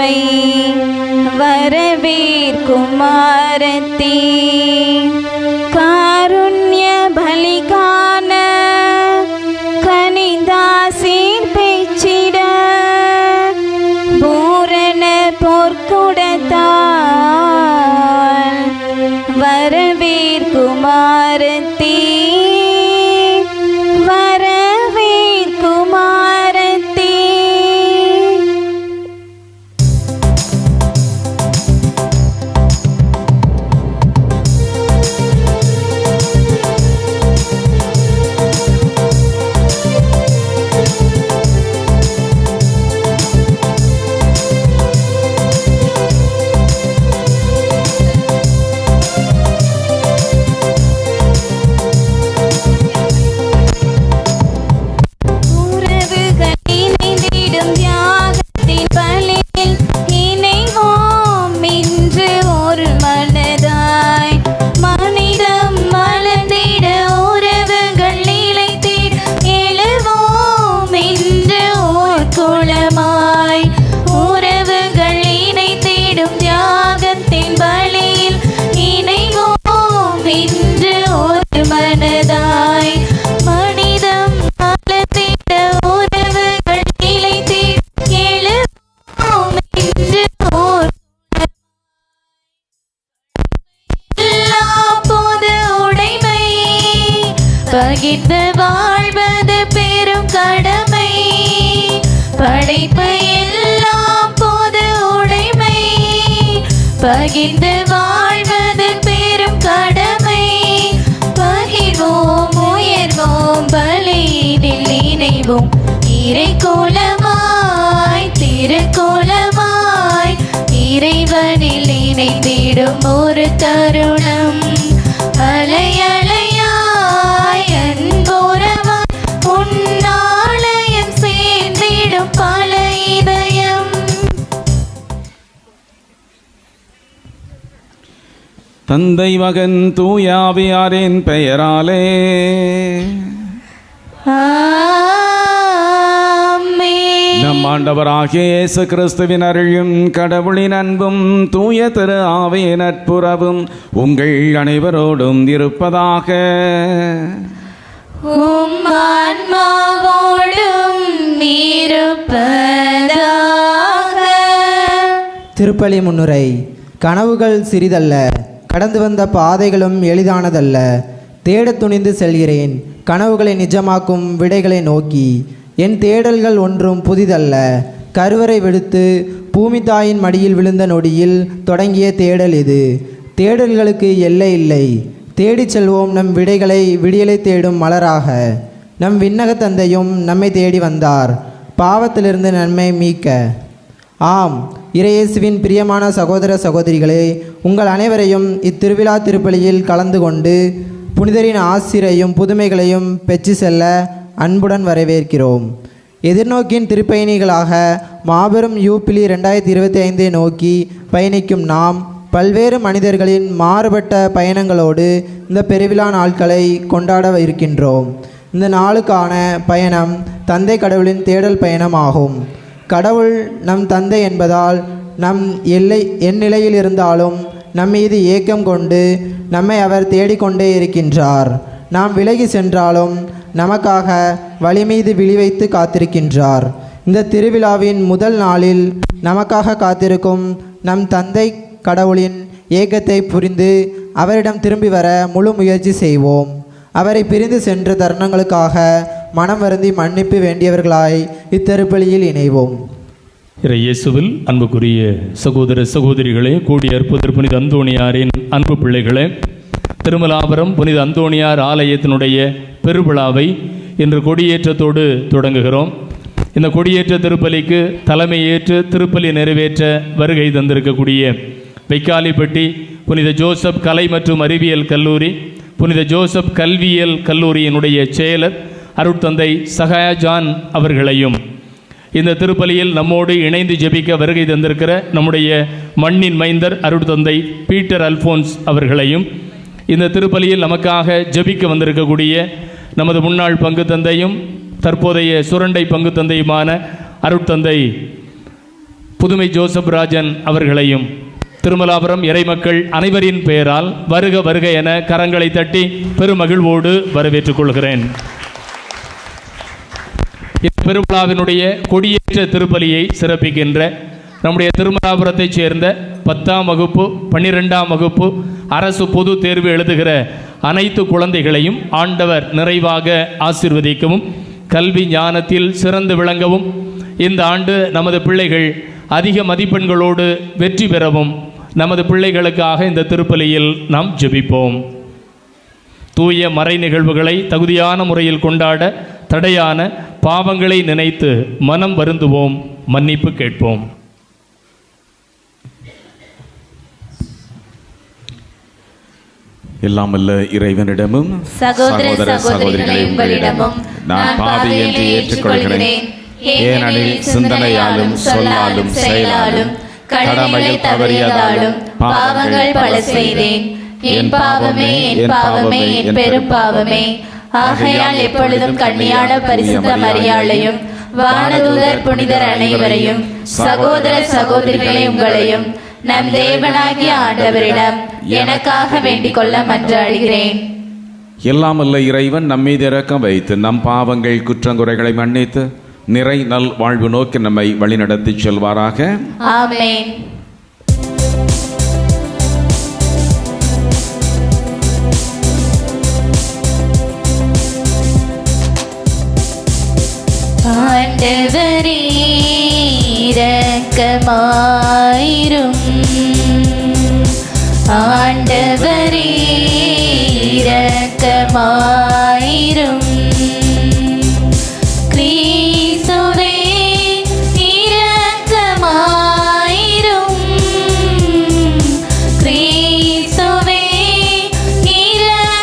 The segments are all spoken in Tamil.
உம்மை வரவேற்கும் ஆரத்தி. காருண்ய பலிகான கனிதாசீர் பெற்றிட பூரண பொற்குடத்தால் வரவேற்கும் ஆரத்தி. வரவேற்கும் ஆரத்தி. பகிர்ந்து வாழ்வது பெரும் கடமை. படைப்பு எல்லாம் பொது உடைமை. பகிர்ந்து வாழ்வது பெரும் கடமை. பகிர்வோம் உயர்வோம் பலியினில் இணைவோம். இறைக்கோலமாய் திருக்கோலமாய் இறைவனில் இணைந்திடும் ஒரு தருணம். அலையலையாய் அன்போரமாய் உன்னாலயம் சேர்ந்திடும் பல இதயம். தந்தை மகன் தூயாவியாரின் பெயராலே நம் ஆண்டவராகிய இயேசு கிறிஸ்துவின் அருளும் கடவுளின் அன்பும் தூய திரு ஆவியின் நட்புறவும் உங்கள் அனைவரோடும் இருப்பதாக. உம் ஆன்மாவோடும் இருப்பதாக. திருப்பலி முன்னுரை. கனவுகள் சிறிதல்ல, கடந்து வந்த பாதைகளும் எளிதானதல்ல. தேடத் துணிந்து செல்கிறேன் கனவுகளை நிஜமாக்கும் விடைகளை நோக்கி. என் தேடல்கள் ஒன்றும் புதிதல்ல. கருவறை விடுத்து பூமி தாயின் மடியில் விழுந்த நொடியில் தொடங்கிய தேடல் இது. தேடல்களுக்கு எல்லை இல்லை. தேடிச் செல்வோம் நம் விடைகளை விடியலை தேடும் மலராக. நம் விண்ணக தந்தையும் நம்மை தேடி வந்தார் பாவத்திலிருந்து நம்மை மீட்க. ஆம், இறையேசுவின் பிரியமான சகோதர சகோதரிகளே, உங்கள் அனைவரையும் இத்திருவிழா திருப்பலியில் கலந்து கொண்டு புனிதரின் ஆசிரையும் புதுமைகளையும் பெற்று செல்ல அன்புடன் வரவேற்கிறோம். எதிர்நோக்கின் திருப்பயணிகளாக மாபெரும் யூபிலி 2025 நோக்கி பயணிக்கும் நாம் பல்வேறு மனிதர்களின் மாறுபட்ட பயணங்களோடு இந்த பெருவிழா நாட்களை கொண்டாட இருக்கின்றோம். இந்த நாளுக்கான பயணம் தந்தை கடவுளின் தேடல் பயணம் ஆகும். கடவுள் நம் தந்தை என்பதால் எந்நிலையில் இருந்தாலும் நம்மீது ஏக்கம் கொண்டு நம்மை அவர் தேடிக்கொண்டே இருக்கின்றார். நாம் விலகி சென்றாலும் நமக்காக வழி மீது விழி வைத்து காத்திருக்கின்றார். இந்த திருவிழாவின் முதல் நாளில் நமக்காக காத்திருக்கும் நம் தந்தை கடவுளின் ஏக்கத்தை புரிந்து அவரிடம் திரும்பி வர முழு முயற்சி செய்வோம். அவரை பிரிந்து சென்ற தருணங்களுக்காக மனம் வருந்தி மன்னிப்பு வேண்டியவர்களாய் இத்திருப்பலியில் இணைவோம். இயேசுவில் அன்புக்குரிய சகோதர சகோதரிகளே, கூடியிருப்பது புனித அந்தோணியாரின் அன்பு பிள்ளைகளே, திருமலாபுரம் புனித அந்தோணியார் ஆலயத்தினுடைய பெருவிழாவை இன்று கொடியேற்றத்தோடு தொடங்குகிறோம். இந்த கொடியேற்ற திருப்பலிக்கு தலைமையேற்று திருப்பலி நிறைவேற்ற வருகை தந்திருக்கக்கூடிய வைக்காலிப்பட்டி புனித ஜோசப் கலை மற்றும் அறிவியல் கல்லூரி, புனித ஜோசப் கல்வியியல் கல்லூரியினுடைய செயலர் அருட்தந்தை சகாயா ஜான் அவர்களையும், இந்த திருப்பலியில் நம்மோடு இணைந்து ஜெபிக்க வருகை தந்திருக்கிற நம்முடைய மண்ணின் மைந்தர் அருட்தந்தை பீட்டர் அல்போன்ஸ் அவர்களையும், இந்த திருப்பலியில் நமக்காக ஜெபிக்க வந்திருக்கக்கூடிய நமது முன்னாள் பங்கு தந்தையும் தற்போதைய சுரண்டை பங்கு தந்தையுமான அருட்தந்தை புதுமை ஜோசப் ராஜன் அவர்களையும் திருமலாபுரம் இறைமக்கள் அனைவரின் பெயரால் வருக வருக என கரங்களை தட்டி பெருமகிழ்வோடு வரவேற்றுக் கொள்கிறேன். இப்பெருவிழாவினுடைய கொடியேற்ற திருப்பலியை சிறப்பிக்கின்ற நம்முடைய திருமலாபுரத்தைச் சேர்ந்த 10ஆம் வகுப்பு 12ஆம் வகுப்பு அரசு பொது தேர்வு எழுதுகிற அனைத்து குழந்தைகளையும் ஆண்டவர் நிறைவாக ஆசீர்வதிக்கவும், கல்வி ஞானத்தில் சிறந்து விளங்கவும், இந்த ஆண்டு நமது பிள்ளைகள் அதிக மதிப்பெண்களோடு வெற்றி பெறவும் நமது பிள்ளைகளுக்காக இந்த திருப்பலியில் நாம் ஜெபிப்போம். தூய மறை நிகழ்வுகளை தகுதியான முறையில் கொண்டாட தடையான பாவங்களை நினைத்து மனம் வருந்துவோம், மன்னிப்பு கேட்போம். எல்லாமல்ல இறைவனிடமும் சகோதர சகோதரிகளே உங்களிடமும் நான் பாவி என்று ஏற்றுக்கொள்கிறேன். ஏனெனில் சிந்தனையாலும் சொல்லாலும் செயலாலும் கடமைகளை தவறியதாலும் பாவங்கள் பல செய்தேன். என் பாவமே என் பாவமே என் பெரும் பாவமே. ஆகையால் எப்பொழுதும் கன்னியான பரிசுத்த மரியாளையும் வானதூதர் புனிதர் அனைவரையும் சகோதர சகோதரிகளை உங்களையும் நம் தேவனாகிய ஆண்டவரிடம் எனக்காக வேண்டிக் கொள்ள மன்றாடுகிறேன். எல்லாமல்ல இறைவன் நம்மீது இரக்கம் வைத்து நம் பாவங்கள் குற்றங்குறைகளை மன்னித்து நிறை நல் வாழ்வு நோக்கி நம்மை வழிநடத்தி செல்வாராக. ஆமென். ஆண்டவரே இரக்கமாயிரும். ஆண்டவரே இரக்கமாயிரும். கிறிஸ்துவே இரக்கமாயிரும். கிறிஸ்துவே இரக்கமாயிரும்.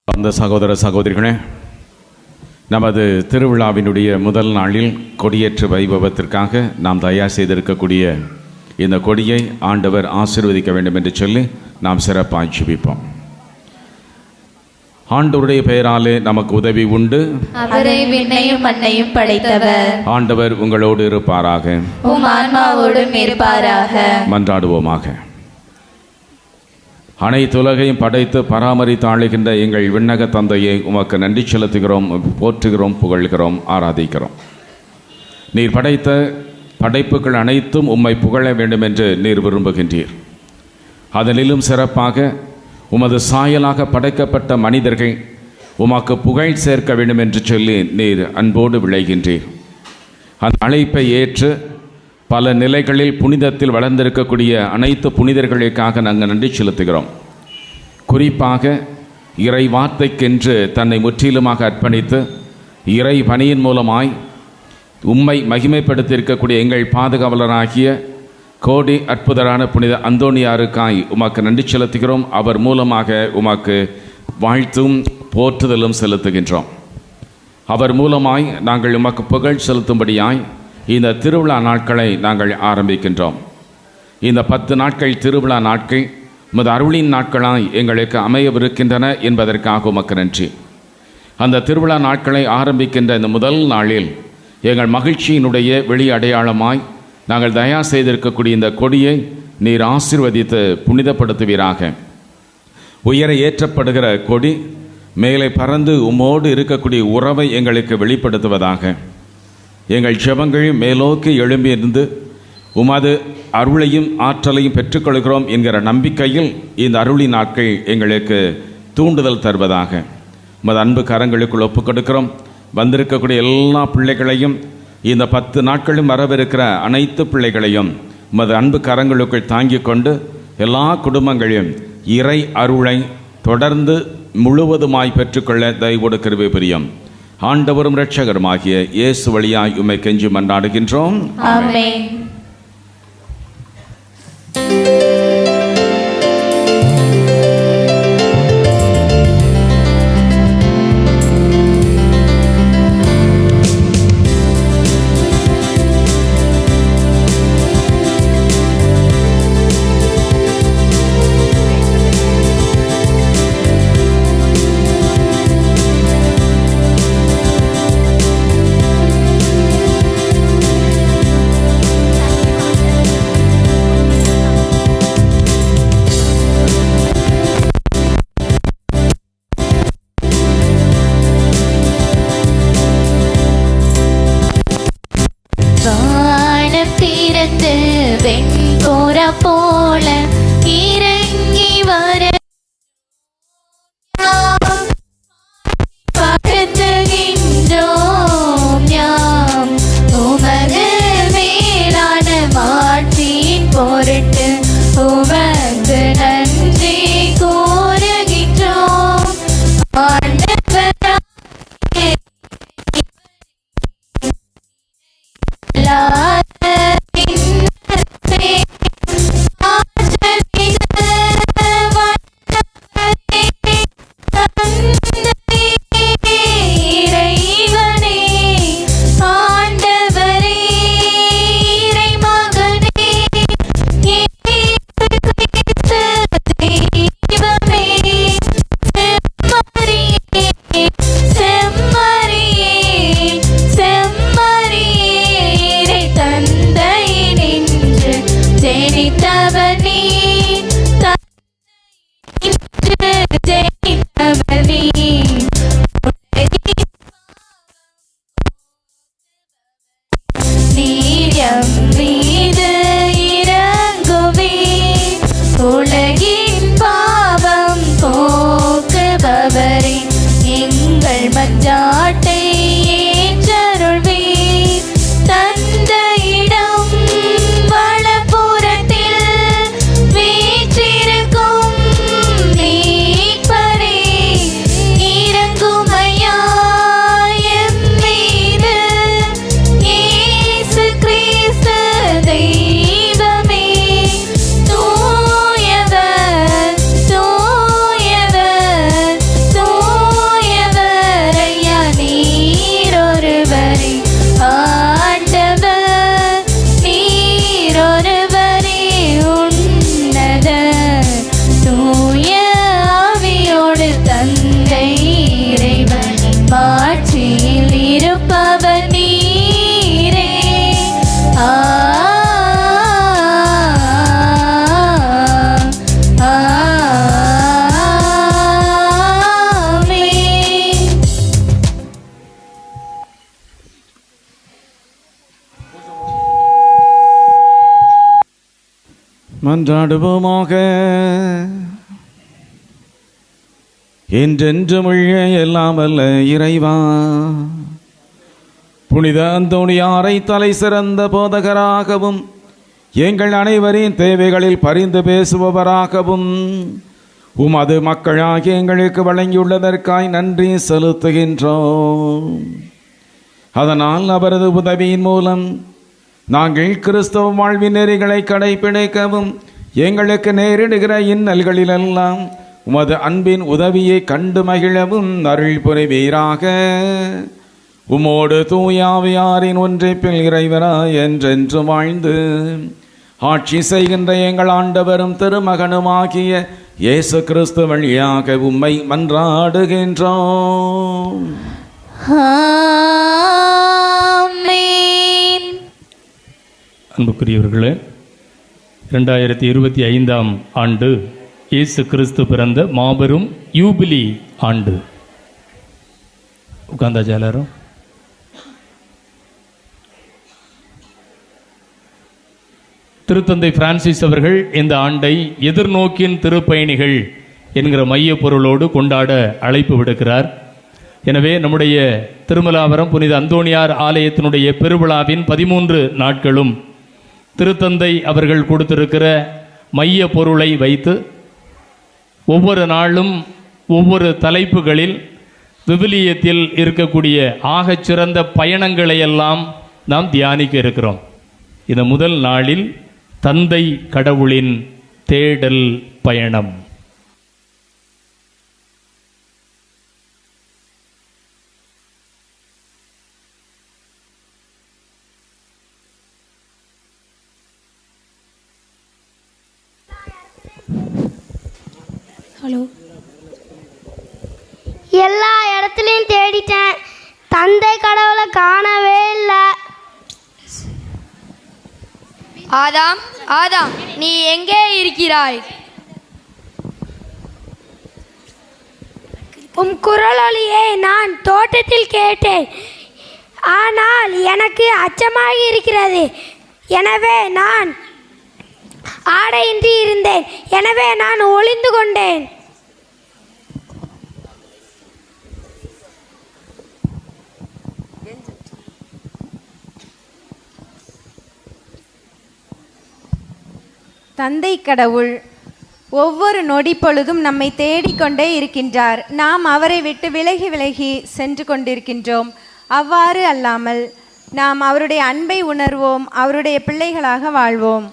அந்த சகோதர சகோதரிகளே, நமது திருவிழாவினுடைய முதல் நாளில் கொடியேற்று வைபவத்திற்காக நாம் தயார் செய்திருக்கக்கூடிய இந்த கொடியை ஆண்டவர் ஆசீர்வதிக்க வேண்டும் என்று சொல்லி நாம் சிறப்பாய் ஜெபிப்போம். ஆண்டவருடைய பெயராலே நமக்கு உதவி உண்டு. அவரே விண்ணையும் மண்ணையும் படைத்தவர். ஆண்டவர் உங்களோடு இருப்பாராக. உம் ஆன்மாவோடும் இருப்பாராக. மன்றாடுவோமாக. அனைத்துலகையும் படைத்து பராமரித்து ஆளுகின்ற எங்கள் விண்ணக தந்தையை உமக்கு நன்றி செலுத்துகிறோம், போற்றுகிறோம், புகழ்கிறோம், ஆராதிக்கிறோம். நீர் படைத்த படைப்புகள் அனைத்தும் உம்மை புகழ வேண்டும் என்று நீர் விரும்புகின்றீர். அதனிலும் சிறப்பாக உமது சாயலாக படைக்கப்பட்ட மனிதர்கள் உமக்கு புகழ் சேர்க்க வேண்டும் என்று சொல்லி நீர் அன்போடு விளைகின்றீர். அந்த அழைப்பை ஏற்று பல நிலைகளில் புனிதத்தில் வளர்ந்திருக்கக்கூடிய அனைத்து புனிதர்களுக்காக நாங்கள் நன்றி செலுத்துகிறோம். குறிப்பாக இறை வார்த்தைக்கென்று தன்னை முற்றிலுமாக அர்ப்பணித்து இறை பணியின் மூலமாய் உம்மை மகிமைப்படுத்தியிருக்கக்கூடிய எங்கள் பாதுகாவலராகிய கோடி அற்புதரான புனித அந்தோணியாருக்காய் உமக்கு நன்றி செலுத்துகிறோம். அவர் மூலமாக உமக்கு வாழ்த்தும் போற்றுதலும் செலுத்துகின்றோம். அவர் மூலமாய் நாங்கள் உமக்கு புகழ் செலுத்தும்படியாய் இந்த திருவிழா நாட்களை நாங்கள் ஆரம்பிக்கின்றோம். இந்த 10 நாட்கள் திருவிழா நாட்கள் உமது அருளின் நாட்களாய் எங்களுக்கு அமையவிருக்கின்றன என்பதற்காக உமக்கு நன்றி. அந்த திருவிழா நாட்களை ஆரம்பிக்கின்ற இந்த முதல் நாளில் எங்கள் மகிழ்ச்சியினுடைய வெளி அடையாளமாய் நாங்கள் தயார் செய்திருக்கக்கூடிய இந்த கொடியை நீர் ஆசீர்வதித்து புனிதப்படுத்துவீராக. உயர ஏற்றப்படுகிற கொடி மேலே பறந்து உம்மோடு இருக்கக்கூடிய உறவை எங்களுக்கு வெளிப்படுத்துவதாக. எங்கள் ஜெபங்கள் மேலோக்கி எழும்பியிருந்து உமது அருளையும் ஆற்றலையும் பெற்றுக்கொள்கிறோம் என்கிற நம்பிக்கையில் இந்த அருளின் நாட்கள் எங்களுக்கு தூண்டுதல் தருவதாக. உமது அன்பு கரங்களுக்குள் ஒப்புக் கொடுக்கிறோம். வந்திருக்கக்கூடிய எல்லா பிள்ளைகளையும், இந்த 10 நாட்களும் வரவிருக்கிற அனைத்து பிள்ளைகளையும் உமது அன்பு கரங்களுக்குள் தாங்கிக் கொண்டு எல்லா குடும்பங்களையும் இறை அருளை தொடர்ந்து முழுவதுமாய் பெற்றுக்கொள்ள தயவோடு கிருபை புரியும். ஆண்டவரும் இரட்சகருமாகிய இயேசு வழியாய் உம்மை கெஞ்சி மன்றாடுகின்றோம். ஆமென். வானம் திறந்து வெண்புறா போல இறங்கி வர வாழ்த்துகின்றோம் யாம் உமது மேலான மாட்சியின் பொருட்டு உமக்கு நன்றி கூறுகின்றோம். ஆண்டவராகிய இல்லாத விண்ணப்பமே, ஆற்றல் மிகு வல்லவரே, தந்தையே, இறைவனே, ஆண்டவரே, இறைமகனே, இயேசு கிறிஸ்து தெய்வமே, செம்மறியே, செம்மறியே, செம்மறியே, இறை தந்தையினின்று ஜெனித்தவர் நீ, தந்தையினின்று ஜெனித்தவர் நீ, நீயம் மீது இறங்குவே, உலகின் பாவம் போக்குபவரே, எங்கள் மஞ்சாட்டை ஏற்றருள்வே, தந்தையிடம் வலப்புறத்தில் வீற்றிருக்கும் மீட்பரே, இறங்குமையா எம் மீது, இயேசு கிறிஸ்து தெய்வமே, தூயவர், தூயவர், தூயவர், ஐயா நீரொருவரே, ஆண்டவர் நீரொருவரே, உன்னத தூய ஆவியோடு தந்தை இறைவனின் மாட்சியில் இருப்பவர் நீரே. ஆமென். மன்றாடுவோமாக. என்றென்றும் உள்ள எல்லாம் வல்ல இறைவா, புனித அந்தோணியாரை தலை சிறந்த போதகராகவும் எங்கள் அனைவரின் தேவைகளில் பரிந்து பேசுபவராகவும் உமது மக்களாகிய எங்களுக்கு வழங்கியுள்ளதற்காய் நன்றி செலுத்துகின்றோம். அதனால் அவரது உதவியின் மூலம் நாங்கள் கிறிஸ்தவ வாழ்வின் நெறிகளை கடைபிடிக்கவும் எங்களுக்கு நேரிடுகிற இன்னல்களிலெல்லாம் உமது அன்பின் உதவியை கண்டு மகிழவும் அருள் புரிவீராக. உமோடு தூயாவியாரின் ஒன்றிப்பில் இறைவனாய் என்றென்று வாழ்ந்து ஆட்சி செய்கின்ற எங்கள் ஆண்டவரும் திருமகனுமாகிய இயேசு கிறிஸ்து வழியாக உம்மை மன்றாடுகின்றோம். ஆமென். அன்புக்குரியவர்களே, 2025 ஆண்டு இயேசு கிறிஸ்து பிறந்த மாபெரும் யூபிலி ஆண்டு. உட்கார்ந்தாச்சா எல்லாரும்? திருத்தந்தை பிரான்சிஸ் அவர்கள் இந்த ஆண்டை எதிர்நோக்கின் திருப்பயணிகள் என்கிற மைய பொருளோடு கொண்டாட அழைப்பு விடுக்கிறார். எனவே நம்முடைய திருமலாபுரம் புனித அந்தோணியார் ஆலயத்தினுடைய பெருவிழாவின் 13 நாட்களும் திருத்தந்தை அவர்கள் கொடுத்திருக்கிற மைய பொருளை வைத்து ஒவ்வொரு நாளும் ஒவ்வொரு தலைப்புகளில் விவிலியத்தில் இருக்கக்கூடிய ஆகச்சிறந்த பயணங்களையெல்லாம் நாம் தியானிக்க இருக்கிறோம். இந்த முதல் நாளில் தந்தை கடவுளின் தேடல் பயணம். ஹலோ. எல்லா இடத்துலையும் தேடிட்டேன், தந்தை கடவுளை காணவே இல்லை. ஆதாம், ஆதாம், நீ எங்கே இருக்கிறாய்? உம் குரலொலியை நான் தோட்டத்தில் கேட்டேன், ஆனால் எனக்கு அச்சமாக இருக்கிறது. எனவே நான் ஆடையின்றி இருந்தேன், எனவே நான் ஒளிந்து கொண்டேன். தந்தை கடவுள் ஒவ்வொரு நொடி பொழுதும் நம்மை தேடிக்கொண்டே இருக்கின்றார். நாம் அவரை விட்டு விலகி விலகி சென்று கொண்டிருக்கின்றோம். அவ்வாறு அல்லாமல் நாம் அவருடைய அன்பை உணர்வோம், அவருடைய பிள்ளைகளாக வாழ்வோம்.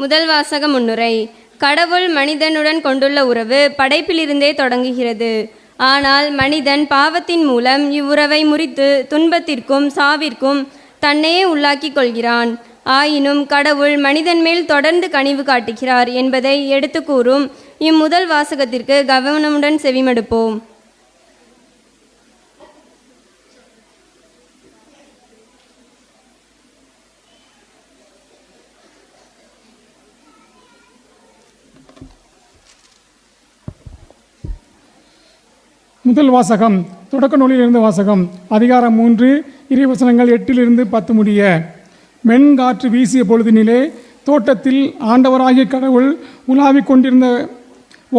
முதல் வாசக முன்னுரை. கடவுள் மனிதனுடன் கொண்டுள்ள உறவு படைப்பிலிருந்தே தொடங்குகிறது. ஆனால் மனிதன் பாவத்தின் மூலம் இவ்வுறவை முறித்து துன்பத்திற்கும் சாவிற்கும் தன்னையே உள்ளாக்கிக் கொள்கிறான். ஆயினும் கடவுள் மனிதன் மேல் தொடர்ந்து கனிவு காட்டுகிறார் என்பதை எடுத்து கூறும் இம்முதல் வாசகத்திற்கு கவனமுடன் செவிமடுப்போம். முதல் வாசகம் தொடக்க நூலிலிருந்து வாசகம். அதிகாரம் 3, இறைவசனங்கள் 8-10 முடிய. மென்காற்று வீசிய பொழுதினிலே தோட்டத்தில் ஆண்டவராகிய கடவுள் உலாவிக் கொண்டிருந்த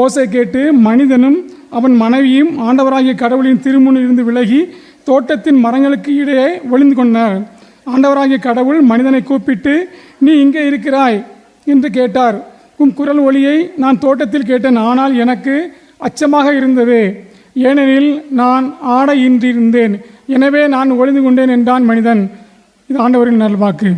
ஓசை கேட்டு மனிதனும் அவன் மனைவியும் ஆண்டவராகிய கடவுளின் திருமுனிலிருந்து விலகி தோட்டத்தின் மரங்களுக்கு இடையே ஒளிந்து கொண்டார். ஆண்டவராகிய கடவுள் மனிதனை கூப்பிட்டு, நீ இங்கே இருக்கிறாய் என்று கேட்டார். உன் குரல் ஒலியை நான் தோட்டத்தில் கேட்டேன், ஆனால் எனக்கு அச்சமாக இருந்தது, ஏனெனில் நான் ஆடையின்றிருந்தேன், எனவே நான் ஒளிந்து கொண்டேன் என்றான் மனிதன். இது ஆண்டவரின் நல்வாக்கு.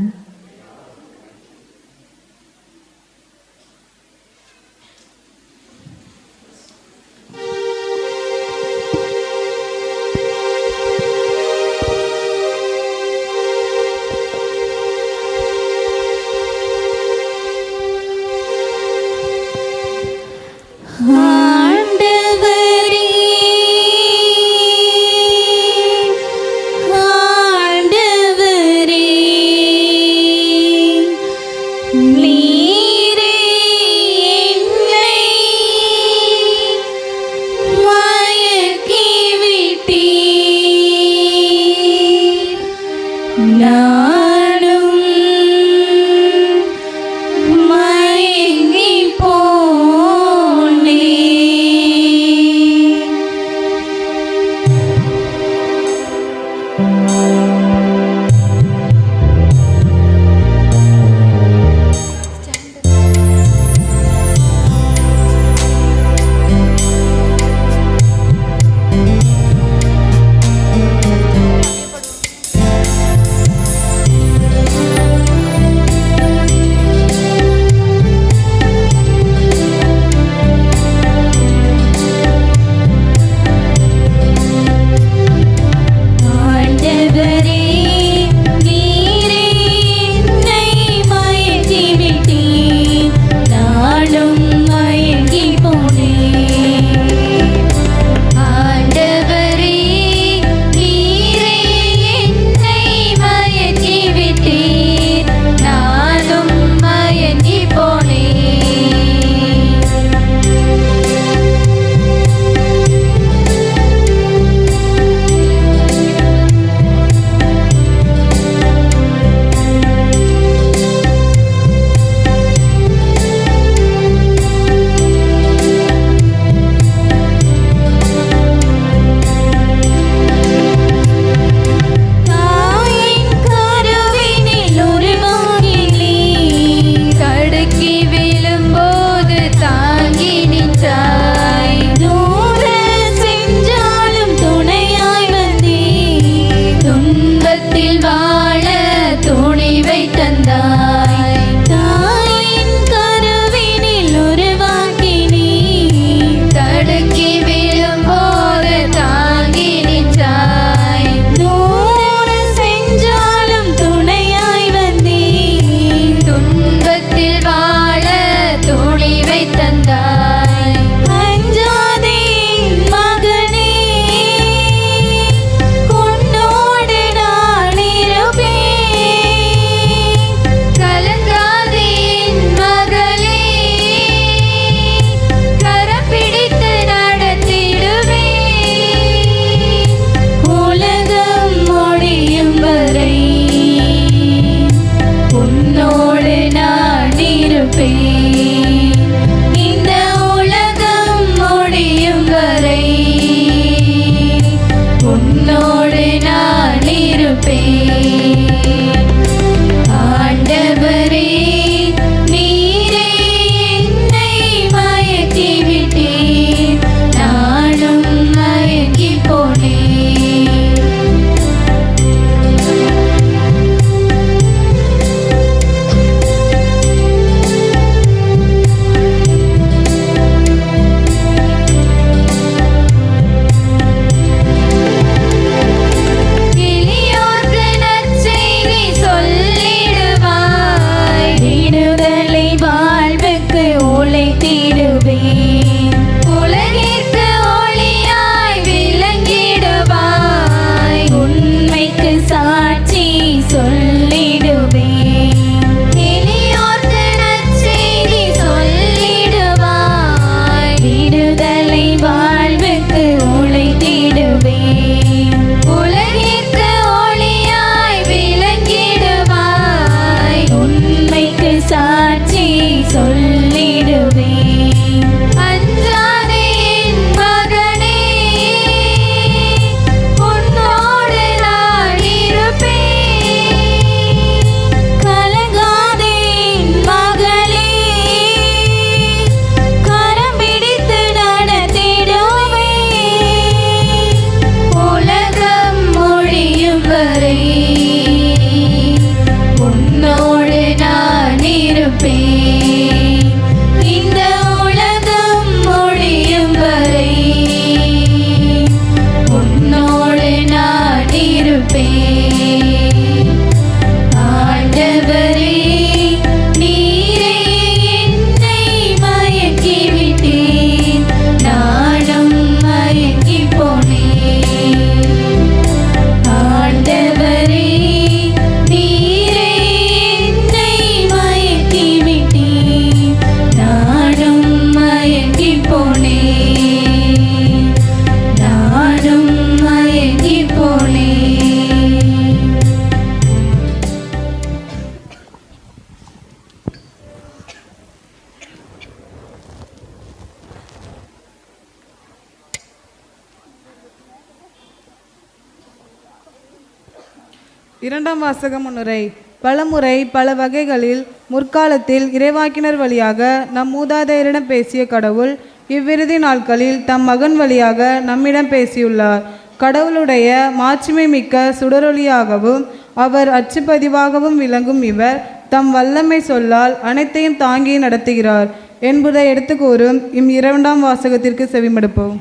இரண்டாம் வாசக முன்னுரை. பலமுறை பல வகைகளில் முற்காலத்தில் இறைவாக்கினர் வழியாக நம் மூதாதையரிடம் பேசிய கடவுள் இவ்விறுதி நாட்களில் தம் மகன் வழியாக நம்மிடம் பேசியுள்ளார். கடவுளுடைய மாட்சிமை மிக்க சுடரொளியாகவும் அவர் அச்சுப்பதிவாகவும் விளங்கும் இவர் தம் வல்லமை சொல்லால் அனைத்தையும் தாங்கி நடத்துகிறார் என்பதை எடுத்து கூறும் இரண்டாம் வாசகத்திற்கு செவிமடுப்போம்.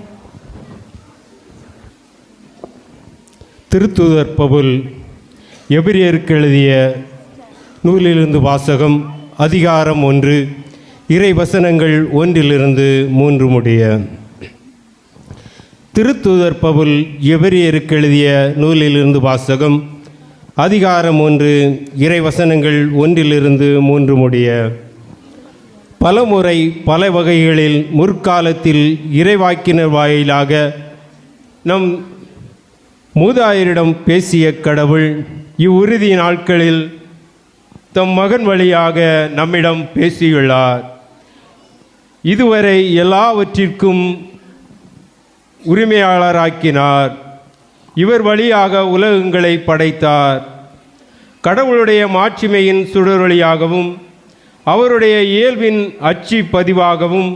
திருத்தூதர் பவுல் எபிரியருக்கு எழுதிய நூலிலிருந்து வாசகம். அதிகாரம் 1, இறை வசனங்கள் 1-3 முடிய. திருத்தூதர் பவுல் எபிரியருக்கு எழுதிய நூலிலிருந்து வாசகம். அதிகாரம் 1, இறை வசனங்கள் 1-3 முடிய. பலமுறை பல வகைகளில் முற்காலத்தில் இறைவாக்கினர் வாயிலாக நம் மூதாயரிடம் பேசிய கடவுள் இவ்வுறுதி நாட்களில் தம் மகன் வழியாக நம்மிடம் பேசியுள்ளார். இதுவரை எல்லாவற்றிற்கும் உரிமையாளராக்கினார். இவர் வழியாக உலகங்களை படைத்தார். கடவுளுடைய மாட்சிமையின் சுடரொளியாகவும் அவருடைய இயல்பின் அச்சு பதிவாகவும்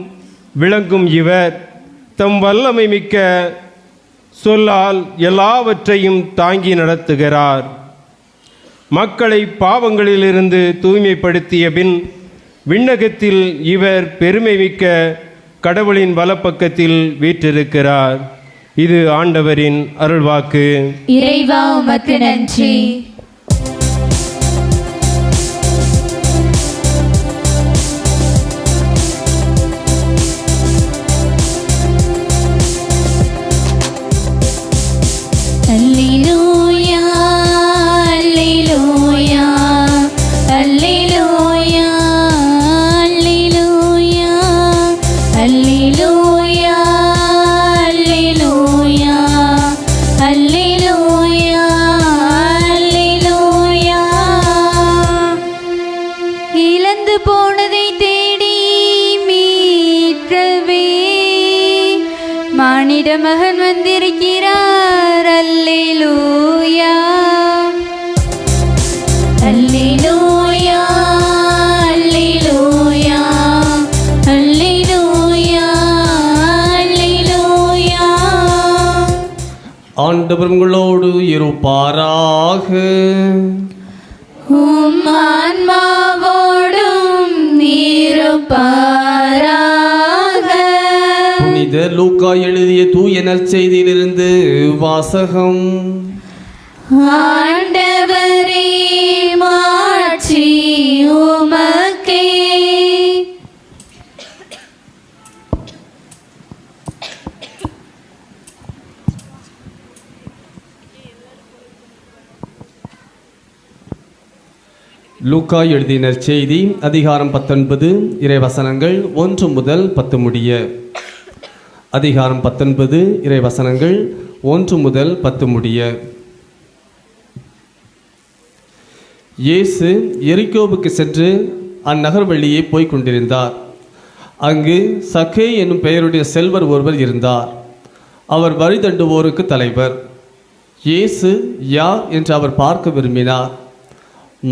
விளங்கும் இவர் தம் வல்லமை மிக்க சொல்லால் எல்லாவற்றையும் தாங்கி நடத்துகிறார். மக்களை பாவங்களிலிருந்து தூய்மைப்படுத்திய பின் விண்ணகத்தில் இவர் பெருமை மிக்க கடவுளின் வலப்பக்கத்தில் வீற்றிருக்கிறார். இது ஆண்டவரின் அருள்வாக்கு. இறைவா உமக்கு நன்றி. அல்லேலூயா அல்லேலூயா அல்லேலூயா அல்லேலூயா அல்லேலூயா அல்லேலூயா அல்லேலூயா அல்லேலூயா. இழந்து போனதை தேடி மீட்கவே மானிட மகன் வந்திருக்கிறார். அல்லேலூயா அல்லேலூயா அல்லேலூயா அல்லேலூயா அல்லேலூயா. ஆண்டவர் உங்களோடு இருப்பாராக. உம் ஆன்மாவோடும் இருப்பாராக. புனித லூக்கா எழுதிய தூய நற்செய்தியிலிருந்து வாசகம். ஆண்டவரே மாட்சி உமக்கே. லூக்கா எழுதிய நற்செய்தி அதிகாரம் 19 இறைவசனங்கள் 1 முதல் 10 முடிய. அதிகாரம் 19 இறைவசனங்கள் 1 முதல் 10 முடிய. இயேசு எரிகோவுக்கு சென்று அந்நகர் வழியே போய்க் கொண்டிருந்தார். அங்கு சக்கே என்னும் பெயருடைய செல்வர் ஒருவர் இருந்தார். அவர் வழி தண்டுவோருக்கு தலைவர். இயேசு யார் என்று அவர் பார்க்க விரும்பினார்.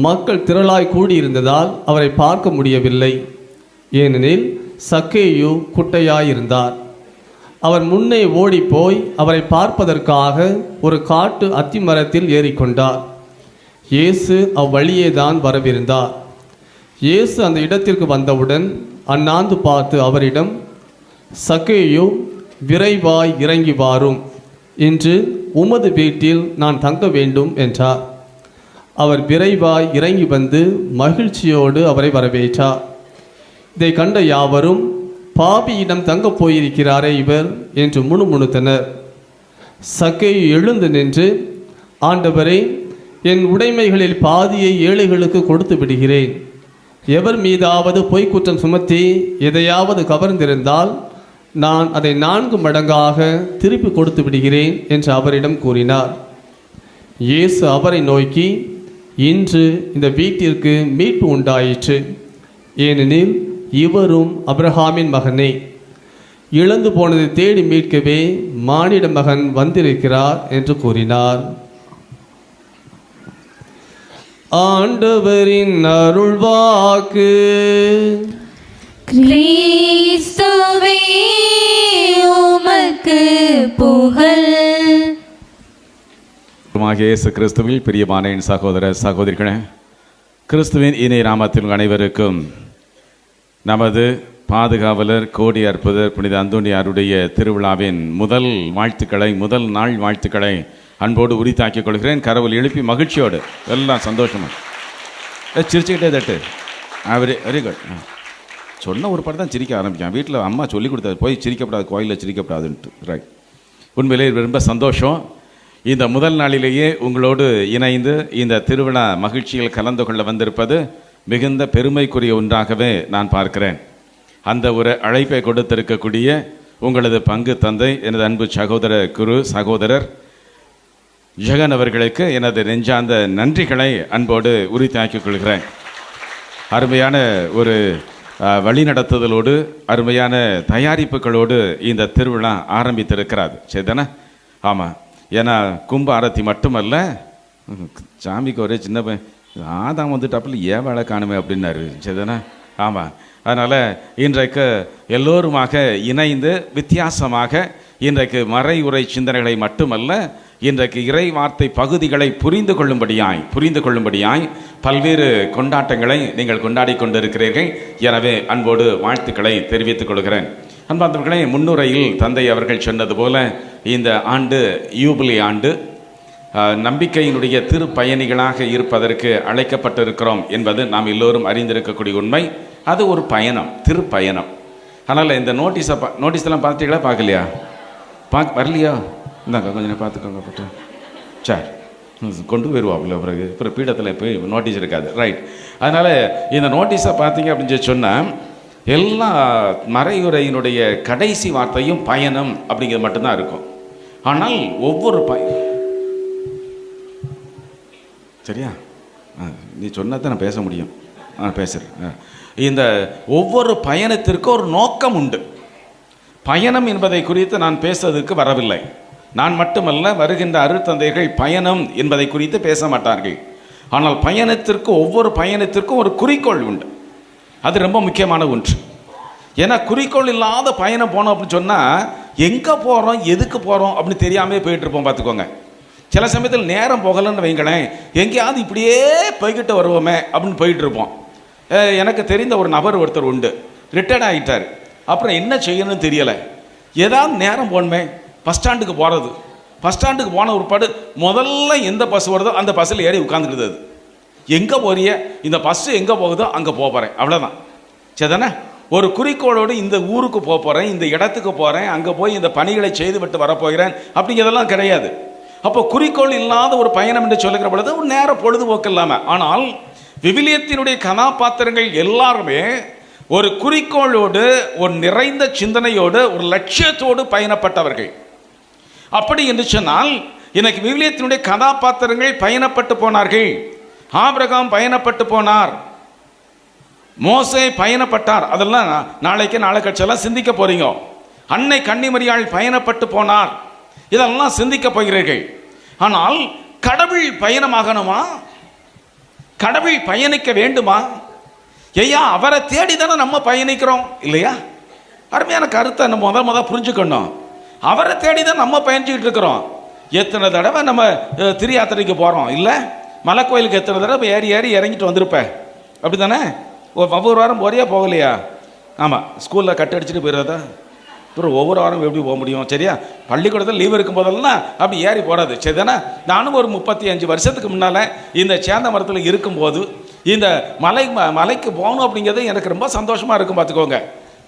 மக்கள் திரளாய் கூடியிருந்ததால் அவரை பார்க்க முடியவில்லை. ஏனெனில் சக்கேயு குட்டையாயிருந்தார். அவர் முன்னே ஓடிப்போய் அவரை பார்ப்பதற்காக ஒரு காட்டு அத்திமரத்தில் ஏறிக்கொண்டார். இயேசு அவ்வழியே தான் வரவிருந்தார். இயேசு அந்த இடத்திற்கு வந்தவுடன் அண்ணாந்து பார்த்து அவரிடம், சக்கேயு, விரைவாய் இறங்கி வாரும், இன்று உமது வீட்டில் நான் தங்க வேண்டும் என்றார். அவர் விரைவாய் இறங்கி வந்து மகிழ்ச்சியோடு அவரை வரவேற்றார். இதை கண்ட யாவரும், பாபியிடம் தங்கப் போயிருக்கிறாரே இவர் என்று முணுமுணுத்தனர். சக்கேயு எழுந்து நின்று, ஆண்டவரே, என் உடைமைகளில் பாதியை ஏழைகளுக்கு கொடுத்து விடுகிறேன். எவர் மீதாவது பொய்க்குற்றம் சுமத்தி எதையாவது கவர்ந்திருந்தால் நான் அதை 4 மடங்காக திருப்பி கொடுத்து விடுகிறேன் என்று அவரிடம் கூறினார். இயேசு அவரை நோக்கி, இன்று இந்த வீட்டிற்கு மீட்பு உண்டாயிற்று. ஏனெனில் இவரும் அப்ரஹாமின் மகனே. இழந்து போனதை தேடி மீட்கவே மானிட மகன் வந்திருக்கிறார் என்று கூறினார். ஆண்டவரின் அருள்வாக்கு. கிறிஸ்துவே உமக்கு புகழ். இயேசு கிறிஸ்துவில் பிரியமான என் சகோதர சகோதரிகளே, கிறிஸ்துவின் இணைய நாமத்தில் அனைவருக்கும் நமது பாதுகாவலர் கோடி அற்புதர் புனித அந்தோணியாருடைய திருவிழாவின் முதல் நாள் வாழ்த்துக்களை அன்போடு உரித்தாக்கிக் கொள்கிறேன். கரவல் எழுப்பி மகிழ்ச்சியோடு எல்லாம் சந்தோஷமா சிரிச்சுக்கிட்டே தட்டு. Very good. சொன்ன ஒரு படம் தான் சிரிக்க ஆரம்பிக்கான். வீட்டில் அம்மா சொல்லி கொடுத்தது, போய் சிரிக்கப்படாது, கோயிலில் சிரிக்கப்படாதுன்ட்டு. ரைட். உண்மையிலே ரொம்ப சந்தோஷம். இந்த முதல் நாளிலேயே உங்களோடு இணைந்து இந்த திருவிழா மகிழ்ச்சியில் கலந்து கொள்ள வந்திருப்பது மிகுந்த பெருமைக்குரிய ஒன்றாகவே நான் பார்க்கிறேன். அந்த ஒரு அழைப்பை கொடுத்திருக்கக்கூடிய உங்களது பங்கு தந்தை எனது அன்பு சகோதரர் ஜெகன் அவர்களுக்கு எனது நெஞ்சார்ந்த நன்றிகளை அன்போடு உரித்தாக்கிக் கொள்கிறேன். அருமையான ஒரு வழிநடத்துதலோடு அருமையான தயாரிப்புகளோடு இந்த திருவிழா ஆரம்பித்திருக்கிறாது. சரிதானே? ஆமாம். ஏன்னா கும்ப ஆரத்தி மட்டுமல்ல, சாமிக்கு ஒரே சின்ன பையன் ஆதாம் வந்துட்டாப்புல ஏன் வேலை காணுமே அப்படின்னாரு. சரிதானே? ஆமாம். அதனால் இன்றைக்கு எல்லோருமாக இணைந்து வித்தியாசமாக இன்றைக்கு மறை உரை சிந்தனைகளை மட்டுமல்ல, இன்றைக்கு இறை வார்த்தை பகுதிகளை புரிந்து கொள்ளும்படியாய் பல்வேறு கொண்டாட்டங்களை நீங்கள் கொண்டாடி கொண்டிருக்கிறீர்கள். எனவே அன்போடு வாழ்த்துக்களை தெரிவித்துக் கொள்கிறேன். அன்பார்ந்தவர்களே, முன்னுரையில் தந்தை அவர்கள் சொன்னது போல இந்த ஆண்டு யூபிலி ஆண்டு, நம்பிக்கையினுடைய திருப்பயணிகளாக இருப்பதற்கு அழைக்கப்பட்டிருக்கிறோம் என்பது நாம் எல்லோரும் அறிந்திருக்கக்கூடிய உண்மை. அது ஒரு பயணம், திருப்பயணம். அதனால் இந்த நோட்டீஸ்லாம் பார்த்துட்டீங்களா? பார்க்கலையா? வரலையா? இந்தாங்க கொஞ்சம் பார்த்துக்கோங்க. பட்டு சரி கொண்டு போயிடுவாப்புல. பிறகு பீடத்தில் போய் நோட்டீஸ் இருக்காது. ரைட். அதனால் இந்த நோட்டீஸை பார்த்தீங்க அப்படின்னு சொன்னால் எல்லா மறையுரையினுடைய கடைசி வார்த்தையும் பயணம் அப்படிங்கிறது மட்டும்தான் இருக்கும். ஆனால் ஒவ்வொரு சரியா? நீ சொன்னதான் நான் பேச முடியும். பேசுகிறேன். இந்த ஒவ்வொரு பயணத்திற்கும் ஒரு நோக்கம் உண்டு. பயணம் என்பதை குறித்து நான் பேசுவதற்கு வரவில்லை. நான் மட்டுமல்ல, வருகின்ற அருட்தந்தைகள் பயணம் என்பதை குறித்து பேச மாட்டார்கள். ஆனால் ஒவ்வொரு பயணத்திற்கும் ஒரு குறிக்கோள் உண்டு. அது ரொம்ப முக்கியமான ஒன்று. ஏன்னா குறிக்கோள் இல்லாத பயணம் போனோம் அப்படின்னு சொன்னால் எங்கே போகிறோம், எதுக்கு போகிறோம் அப்படின்னு தெரியாமே போயிட்டு இருப்போம். பார்த்துக்கோங்க. சில சமயத்தில் நேரம் போகலன்னு வைங்களேன், எங்கேயாவது இப்படியே போய்கிட்டு வருவோமே அப்படின்னு போயிட்டு இருப்போம். எனக்கு தெரிந்த ஒரு நபர் ஒருத்தர் உண்டு, ரிட்டையர்ட் ஆகிட்டார். அப்புறம் என்ன செய்யணும்னு தெரியலை. ஏதாவது நேரம் போகணுமே, பஸ் ஸ்டாண்டுக்கு போகிறது. பஸ் ஸ்டாண்டுக்கு போன ஒரு முதல்ல எந்த பஸ் வருதோ அந்த பஸ்ஸில் ஏறி உட்காந்துக்கிடுது. அது எங்கே போறிய, இந்த பஸ்ஸு எங்கே போகுதோ அங்கே போகிறேன், அவ்வளோதான். சரிதானே? ஒரு குறிக்கோளோடு இந்த ஊருக்கு போகிறேன், இந்த இடத்துக்கு போகிறேன், அங்கே போய் இந்த பணிகளை செய்துவிட்டு வரப்போகிறேன் அப்படிங்கிறதெல்லாம் கிடையாது. அப்போ குறிக்கோள் இல்லாத ஒரு பயணம் என்று சொல்லுகிற பொழுது ஒரு நேர பொழுதுபோக்கு இல்லாமல். ஆனால் விவிலியத்தினுடைய கதாபாத்திரங்கள் எல்லாருமே ஒரு குறிக்கோளோடு, ஒரு நிறைந்த சிந்தனையோடு, ஒரு லட்சியத்தோடு பயணப்பட்டவர்கள். அப்படி என்று சொன்னால் இன்னைக்கு விவிலியத்தினுடைய கதாபாத்திரங்கள் பயணப்பட்டு போனார்கள். ஆபிரகாம் பயணப்பட்டு போனார், மோசே பயணப்பட்டார். அதெல்லாம் நாளை கட்சியெல்லாம் சிந்திக்க போறீங்க. அன்னை கன்னிமரியாள் பயணப்பட்டு போனார். இதெல்லாம் சிந்திக்க போகிறீர்கள். ஆனால் கடவுள் பயணமாகணுமா? கடவுள் பயணிக்க வேண்டுமா? ஐயா, அவரை தேடி தானே நம்ம பயணிக்கிறோம் இல்லையா? அருமையான கருத்தை நம்ம முதல் புரிஞ்சுக்கணும். அவரை தேடி தான் நம்ம பயணிச்சுக்கிட்டு இருக்கிறோம். எத்தனை தடவை நம்ம திரு யாத்திரைக்கு போகிறோம் இல்லை? மலை கோயிலுக்கு எத்தனை தடவை ஏறி இறங்கிட்டு வந்திருப்பேன், அப்படி தானே? ஒவ்வொரு வாரம் போறியா போகலையா? ஆமாம். ஸ்கூலில் கட் அடிச்சுட்டு போயிடுறதா? அப்புறம் ஒவ்வொரு வாரம் எப்படி போக முடியும்? சரியா? பள்ளிக்கூடத்தில் லீவ் இருக்கும் போதெல்லாம் அப்படி ஏறி போடாது. சரி தானே? நானும் ஒரு 35 வருஷத்துக்கு முன்னால் இந்த சேந்த மரத்தில் இருக்கும்போது இந்த மலைக்கு போகணும் அப்படிங்கிறது எனக்கு ரொம்ப சந்தோஷமாக இருக்கும். பார்த்துக்கோங்க.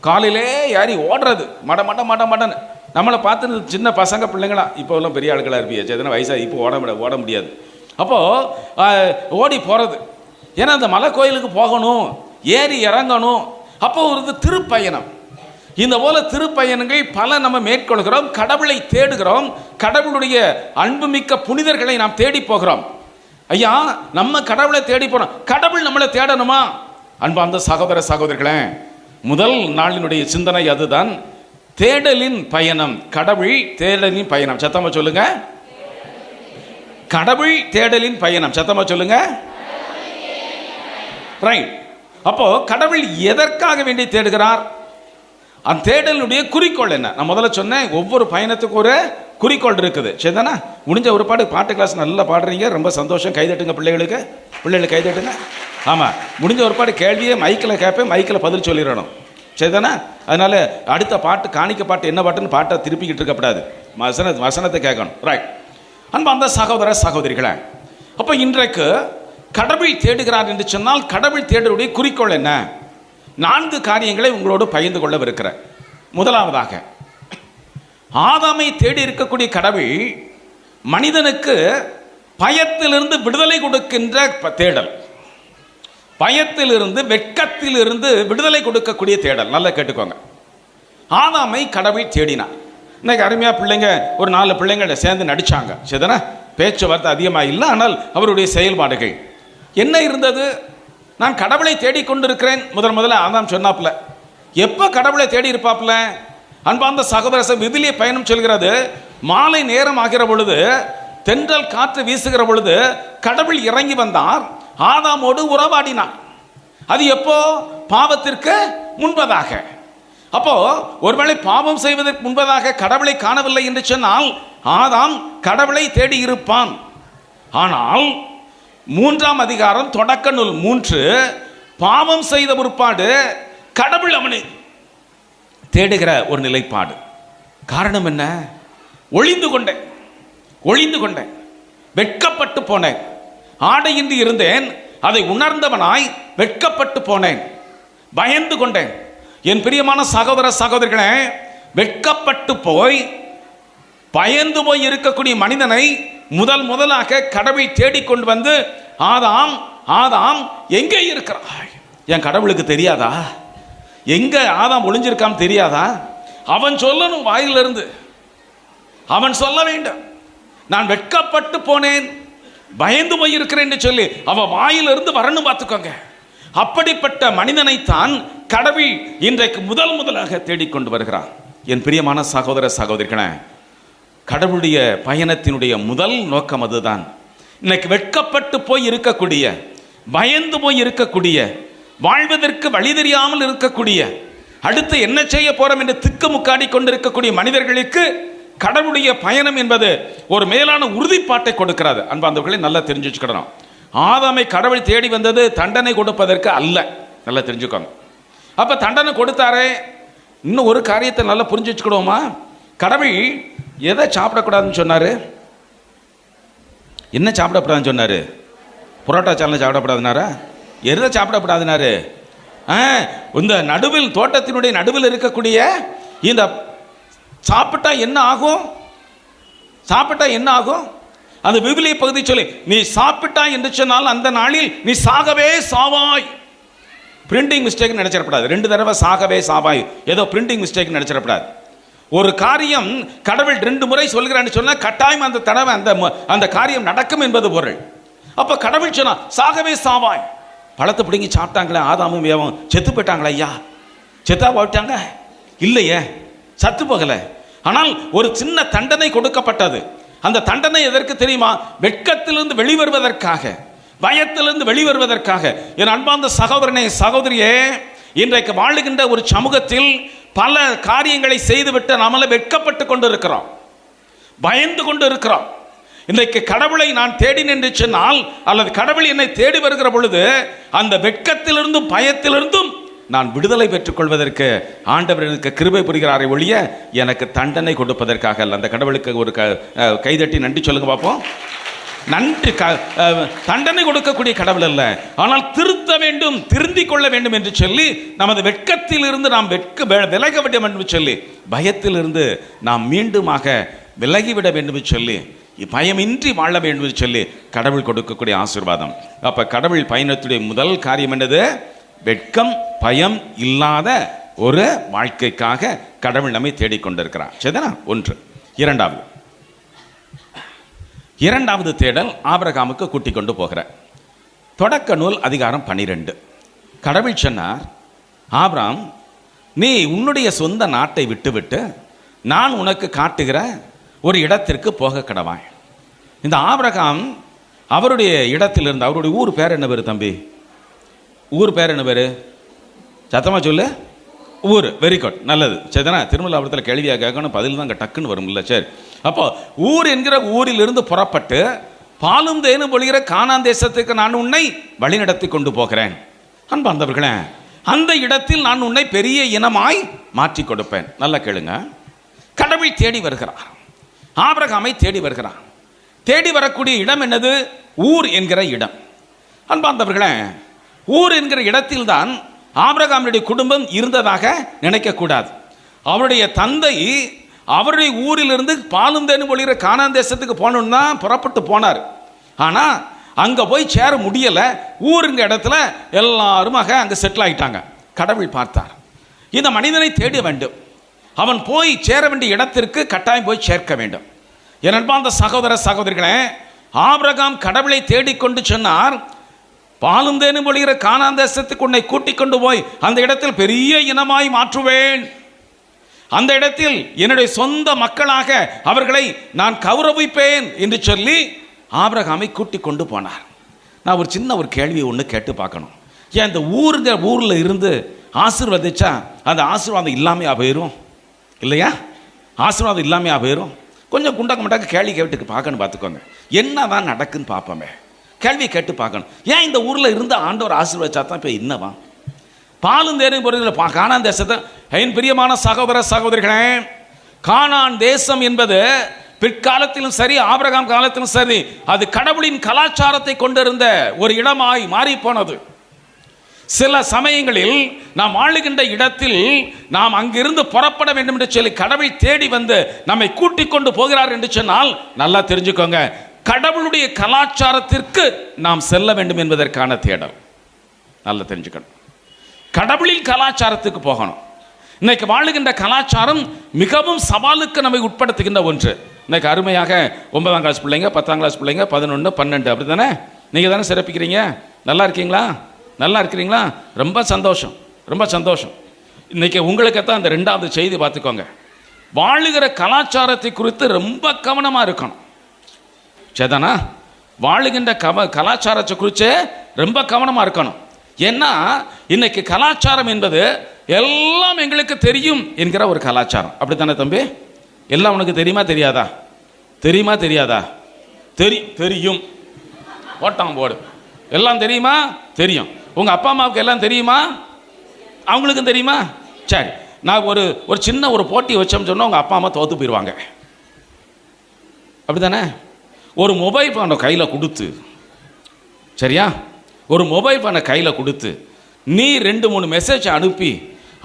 காலையிலே ஏறி ஓடுறது, மடன்னு நம்மளை பார்த்து சின்ன பசங்க பிள்ளைங்களா, இப்போலாம் பெரிய ஆளுக்களாக இருப்பீங்க. சரி தானே? வயசாக இப்போ ஓட முடியாது. அப்போது ஓடி போகிறது. ஏன்னா அந்த மலை கோயிலுக்கு போகணும், ஏறி இறங்கணும். அப்போ ஒரு திருப்பயணம். இந்த போல திருப்பயணங்கள் பல நம்ம மேற்கொள்கிறோம். கடவுளை தேடுகிறோம். கடவுளுடைய அன்புமிக்க புனிதர்களை நாம் தேடி போகிறோம். ஐயா, நம்ம கடவுளை தேடி போறோம், கடவுள் நம்மளை தேடணுமா? அன்பார்ந்த சகோதர சகோதரிகளே, முதல் நாளினுடைய சிந்தனை அதுதான். தேடலின் பயணம், கடவுள் தேடலின் பயணம். சத்தமா சொல்லுங்க. கடவுள் தேடலின் பயணம். சத்தமா சொல்லுங்க. ரைட். அப்போ கடவுள் எதற்காக வேண்டி தேடுகிறார்? அந்த தேடலுடைய குறிக்கோள் என்ன? நான் முதல்ல சொன்னேன், ஒவ்வொரு பயணத்துக்கு ஒரு குறிக்கோள் இருக்குது. சரிதானா? முடிஞ்ச ஒரு பாட்டு கிளாஸ் நல்லா பாடுறீங்க, ரொம்ப சந்தோஷம். கைதட்டுங்க பிள்ளைகளுக்கு கைதட்டுங்க. ஆமாம், முடிஞ்ச ஒரு கேள்வியை மைக்கில் கேட்பேன், மைக்கில் பதில் சொல்லிடணும். சரிதானா? அதனால அடுத்த பாட்டு காணிக்க பாட்டு என்ன பாட்டுன்னு பாட்டை திருப்பிக்கிட்டு இருக்கக்கூடாது, வசனத்தை கேட்கணும். ரைட். அன்பார்ந்த சகோதர சகோதரிகளே, அப்போ இன்றைக்கு கடவுள் தேடுகிறார் என்று சொன்னால் கடவுள் தேடுடைய குறிக்கோள் என்ன? 4 காரியங்களை உங்களோடு பகிர்ந்து கொள்ளவிருக்கிறேன். முதலாவதாக, ஆதாமை தேடி இருக்கக்கூடிய கடவுள் மனிதனுக்கு பயத்திலிருந்து விடுதலை கொடுக்கின்ற தேடல், பயத்திலிருந்து வெட்கத்திலிருந்து விடுதலை கொடுக்கக்கூடிய தேடல். நல்லா கேட்டுக்கோங்க. ஆதாமை கடவுள் தேடினார். இன்னைக்கு அருமையா பிள்ளைங்க ஒரு 4 பிள்ளைங்க சேர்ந்து நடிச்சாங்க. சரிதானே? பேச்சுவார்த்தை அதிகமாக இல்லை, ஆனால் அவருடைய செயல்பாடுகள் என்ன இருந்தது? நான் கடவுளை தேடிக்கொண்டிருக்கிறேன். முதல்ல ஆதாம் சொன்னாப்ல. எப்போ கடவுளை தேடி இருப்பாப்ல? அன்பார்ந்த சகோதர விவிலிய பயணம் சொல்கிறது, மாலை நேரம் ஆகிற பொழுது, தென்றல் காற்று வீசுகிற பொழுது கடவுள் இறங்கி வந்தார், ஆதாமோடு உறவாடினார். அது எப்போ? பாவத்திற்கு முன்பதாக. அப்போ ஒருவேளை பாவம் செய்வதற்கு முன்பதாக கடவுளை காணவில்லை என்று சொன்னால் ஆதாம் கடவுளை தேடி இருப்பான். ஆனால் 3ஆம் அதிகாரம் தொடக்க நூல் 3, பாவம் செய்த முற்பாடு கடவுள் அவனை தேடுகிற ஒரு நிலைப்பாடு. காரணம் என்ன? ஒளிந்து கொண்டேன், வெட்கப்பட்டு போனேன், ஆடையின்றி இருந்தேன், அதை உணர்ந்தவனாய் வெட்கப்பட்டு போனேன், பயந்து கொண்டேன். என் பிரியமான சகோதர சகோதரிகளே, வெட்கப்பட்டு போய் பயந்து போய் இருக்கக்கூடிய மனிதனை முதலாக கடவுள் தேடிக்கொண்டு வந்து, ஆதாம் எங்கே இருக்கிறாய்? என் கடவுளுக்கு தெரியாதா? எங்க ஆதாம் ஒளிஞ்சிருக்கான்னு தெரியாதா? அவன் சொல்லணும், வாயிலிருந்து அவன் சொல்ல வேண்டும். நான் வெட்கப்பட்டு போனேன், பயந்து போய் இருக்கிறேன் என்று சொல்லி அவன் வாயிலிருந்து வரணும். பார்த்துக்கோங்க. அப்படிப்பட்ட மனிதனைத்தான் கடவுள் இன்றைக்கு முதலாக தேடிக்கொண்டு வருகிறார். என் பிரியமான சகோதர சகோதரிகளே, கடவுளுடைய பயணத்தினுடைய முதல் நோக்கம் அதுதான். இன்னைக்கு வெட்கப்பட்டு போய் இருக்கக்கூடிய, பயந்து போய் இருக்கக்கூடிய, வாழ்வதற்கு வழி தெரியாமல் இருக்கக்கூடிய, அடுத்து என்ன செய்ய போறோம் என்று திக்குமுக்காடி கொண்டிருக்கக்கூடிய மனிதர்களுக்கு கடவுளுடைய பயணம் என்பது ஒரு மேலான உறுதிப்பாட்டை கொடுக்கிறது. அன்பார்ந்தவர்களை நல்லா தெரிஞ்சு வச்சுக்கணும். ஆதாமை கடவுள் தேடி வந்தது தண்டனை கொடுப்பதற்கு அல்ல. நல்லா தெரிஞ்சுக்கோங்க. அப்ப தண்டனை கொடுத்தாரே, இன்னும் ஒரு காரியத்தை நல்லா புரிஞ்சு வச்சுக்கிடுவோமா? கடவுள் எதை சாப்பிடக்கூடாதுன்னு சொன்னாரு? என்ன சாப்பிடக்கூடாதுன்னு சொன்னாரு? புரோட்டா சாலை சாப்பிடக்கூடாதுனாரா? எதை சாப்பிடக்கூடாதுனாரு? இந்த நடுவில், தோட்டத்தினுடைய நடுவில் இருக்கக்கூடிய இந்த சாப்பிட்டா என்ன ஆகும்? அந்த விவிலிய பகுதி சொல்லி, நீ சாப்பிட்டா என்று சொன்னால் அந்த நாளில் நீ சாகவே சாவாய். Printing mistake நினைச்சிடப்படாது. 2 தடவை சாகவே சாவாய், ஏதோ பிரிண்டிங் மிஸ்டேக் நினைச்சிடப்படாது. ஒரு காரியம் கடவுள் 2 முறை சொல்கிறான்னு சொன்னா கட்டாயம் அந்த தடவை அந்த காரியம் நடக்கும் என்பது பொருள். அப்ப கடவுள் சொன்னா சாகவே சாவாய். பழத்தை பிடிங்கி சாப்பிட்டாங்களே ஆதாமும் ஏவும், செத்து போயிட்டாங்களா? ஐயா, செத்தா போயிட்டாங்க? இல்லையே, சத்து போகல. ஆனால் ஒரு சின்ன தண்டனை கொடுக்கப்பட்டது. அந்த தண்டனை எதற்கு தெரியுமா? வெட்கத்திலிருந்து வெளிவருவதற்காக, பயத்திலிருந்து வெளிவருவதற்காக. என் அன்பார்ந்த சகோதரனே சகோதரியே, இன்றைக்கு வாழுகின்ற ஒரு சமூகத்தில் பல காரியங்களை செய்துவிட்டு நம்மளை வெட்கப்பட்டு கொண்டு இருக்கிறோம், பயந்து கொண்டு இருக்கிறோம். இன்றைக்கு கடவுளை நான் தேடினேன் என்று சொன்னால், அல்லது கடவுள் என்னை தேடி வருகிற பொழுது அந்த வெட்கத்திலிருந்தும் பயத்திலிருந்தும் நான் விடுதலை பெற்றுக் கொள்வதற்கு ஆண்டவர் எனக்கு கிருபை புரிகிறாரை ஒழிய எனக்கு தண்டனை கொடுப்பதற்காக அல்ல. அந்த கடவுளுக்கு ஒரு கைதட்டி நன்றி சொல்லுங்க பார்ப்போம். நன்றி. தண்டனை கொடுக்கக்கூடிய கடவுள் அல்ல, ஆனால் திருத்த வேண்டும், திருந்திக் கொள்ள வேண்டும் என்று சொல்லி நமது வெட்கத்திலிருந்து நாம் விலக வேண்டும் என்று சொல்லி, பயத்திலிருந்து நாம் மீண்டுமாக விலகிவிட வேண்டும் என்று சொல்லி, பயமின்றி வாழ வேண்டும் என்று சொல்லி கடவுள் கொடுக்கக்கூடிய ஆசீர்வாதம். அப்ப கடவுள் பயணத்துடைய முதல் காரியம் என்னது? வெட்கம், பயம் இல்லாத ஒரு வாழ்க்கைக்காக கடவுள் நம்மை தேடிக்கொண்டிருக்கிறார். சரிதானா? 1. இரண்டாவது தேடல் ஆபிரகாமுக்கு கூட்டிக் கொண்டு போகிற தொடக்க நூல் அதிகாரம் 12. கடவுள் சொன்னார், ஆபிரகாம், நீ உன்னுடைய சொந்த நாட்டை விட்டுவிட்டு நான் உனக்கு காட்டுகிற ஒரு இடத்திற்கு போக கடவாய். இந்த ஆபிரகாம் அவருடைய இடத்திலிருந்து, அவருடைய ஊர் பேர் என்ன பேர் தம்பி? ஊர் பேர் என்ன பேர்? சத்தமாக சொல்லு. ஊர். வெரி குட், நல்லது. சரிதானே? திருமலாபுரத்தில் கேள்வியாக கேட்கணும், பதில் தான் டக்குன்னு வரும் இல்லை? சரி. அப்போ ஊர் என்கிற ஊரிலிருந்து புறப்பட்டு பாலும் தேனும் பொழிகிற கானான் தேசத்துக்கு நான் உன்னை வழிநடத்தி கொண்டு போகிறேன். அன்பார்ந்தவர்களே, அந்த இடத்தில் நான் உன்னை பெரிய இனமாய் மாற்றி கொடுப்பேன். நல்லா கேளுங்க. கடவுள் தேடி வருகிறார், ஆபிரகாமை தேடி வருகிறார். தேடி வரக்கூடிய இடம் என்னது? ஊர் என்கிற இடம். அன்பார்ந்தவர்களே, ஊர் என்கிற இடத்தில் தான் ஆபிரகாமுடைய குடும்பம் இருந்ததாக நினைக்கக்கூடாது. அவருடைய தந்தை அவருடைய ஊரிலிருந்து பாலும் தேனும் பொழிகிற கானான் தேசத்துக்கு போகணுன்னு தான் புறப்பட்டு போனார். ஆனால் அங்கே போய் சேர முடியலை. ஊருங்க இடத்துல எல்லாருமாக அங்கே செட்டில் ஆகிட்டாங்க. கடவுள் பார்த்தார், இந்த மனிதனை தேட வேண்டும், அவன் போய் சேர வேண்டிய இடத்திற்கு கட்டாயம் போய் சேர்க்க வேண்டும். என் அன்பார்ந்த சகோதர சகோதரிகளே, ஆபிரகாம் கடவுளை தேடிக்கொண்டு சொன்னார், பாலும் தேனும் பொழிகிற கானான் தேசத்துக்கு உன்னை கூட்டிக் கொண்டு போய் அந்த இடத்தில் பெரிய இனமாய் மாற்றுவேன். அந்த இடத்தில் என்னுடைய சொந்த மக்களாக அவர்களை நான் கௌரவிப்பேன் என்று சொல்லி ஆபிரகாமை கூட்டிக் கொண்டு போனார். நான் ஒரு சின்ன ஒரு கேள்வி ஒன்று கேட்டு பார்க்கணும். ஏன் இந்த ஊரில் இருந்து ஆசீர்வதிச்சா அந்த ஆசீர்வாதம் இல்லாமையா போயிடும் இல்லையா? ஆசீர்வாதம் இல்லாமையா போயிடும். கொஞ்சம் குண்டக்க முண்டாக்க கேள்வி கேட்டுக்கு பார்க்கணும். பார்த்துக்கோங்க, என்னதான் நடக்குன்னு பார்ப்போமே. கேள்வி கேட்டு பார்க்கணும். ஏன் இந்த ஊரில் இருந்து ஆண்டவர் ஆசீர்வதிச்சா தான் இப்போ என்னவா? பாலும் தேனும் பொழிகிற கானான் தேசத்தை, என் பிரியமான சகோதர சகோதரிகளே, கானான் தேசம் என்பது பிற்காலத்திலும் சரி ஆபிரகாம் காலத்திலும் சரி அது கடவுளின் கலாச்சாரத்தை கொண்டிருந்த ஒரு இடமாய் மாறி போனது. சில சமயங்களில் நாம் ஆளுகின்ற இடத்தில் நாம் அங்கிருந்து புறப்பட வேண்டும் என்று சொல்லி கடவுள் தேடி வந்து நம்மை கூட்டிக் கொண்டு போகிறார் என்று சொன்னால் நல்லா தெரிஞ்சுக்கோங்க, கடவுளுடைய கலாச்சாரத்திற்கு நாம் செல்ல வேண்டும் என்பதற்கான தேடல். நல்லா தெரிஞ்சுக்கணும், கடவுளின் கலாச்சாரத்துக்கு போகணும். இன்னைக்கு வாழுகின்ற கலாச்சாரம் மிகவும் சவாலுக்கு நம்மை உட்படுத்துகின்ற ஒன்று. இன்னைக்கு அருமையாக 9ஆம் கிளாஸ் பிள்ளைங்க, 10ஆம் கிளாஸ் பிள்ளைங்க, 11, 12 அப்படி தானே நீங்கள் தானே சிறப்பிக்கிறீங்க. நல்லா இருக்கீங்களா? நல்லா இருக்கிறீங்களா? ரொம்ப சந்தோஷம், ரொம்ப சந்தோஷம். இன்னைக்கு உங்களுக்கு தான் அந்த 2வது செய்தி பார்த்துக்கோங்க. வாழுகிற கலாச்சாரத்தை குறித்து ரொம்ப கவனமாக இருக்கணும். சரிதானா? வாழுகின்ற கலாச்சாரத்தை குறித்து ரொம்ப கவனமாக இருக்கணும். ஏன்னா இன்னைக்கு கலாச்சாரம் என்பது எல்லாம் எங்களுக்கு தெரியும் என்கிற ஒரு கலாச்சாரம். அப்படி தானே தம்பி? எல்லாம் உனக்கு தெரியுமா தெரியாதா? தெரியுமா தெரியாதா? தெரியும். ஓட்டாம் போடு. எல்லாம் தெரியுமா? தெரியும். உங்கள் அப்பா அம்மாவுக்கு எல்லாம் தெரியுமா? அவங்களுக்கும் தெரியுமா? சரி, நான் ஒரு சின்ன ஒரு போட்டி வச்சோம்னு சொன்னால் உங்கள் அப்பா அம்மா தோற்று போயிடுவாங்க. அப்படி தானே? ஒரு மொபைல் ஃபோனை கையில் கொடுத்து, சரியா, ஒரு மொபைல் ஃபோனை கையில் கொடுத்து நீ 2-3 மெசேஜ் அனுப்பி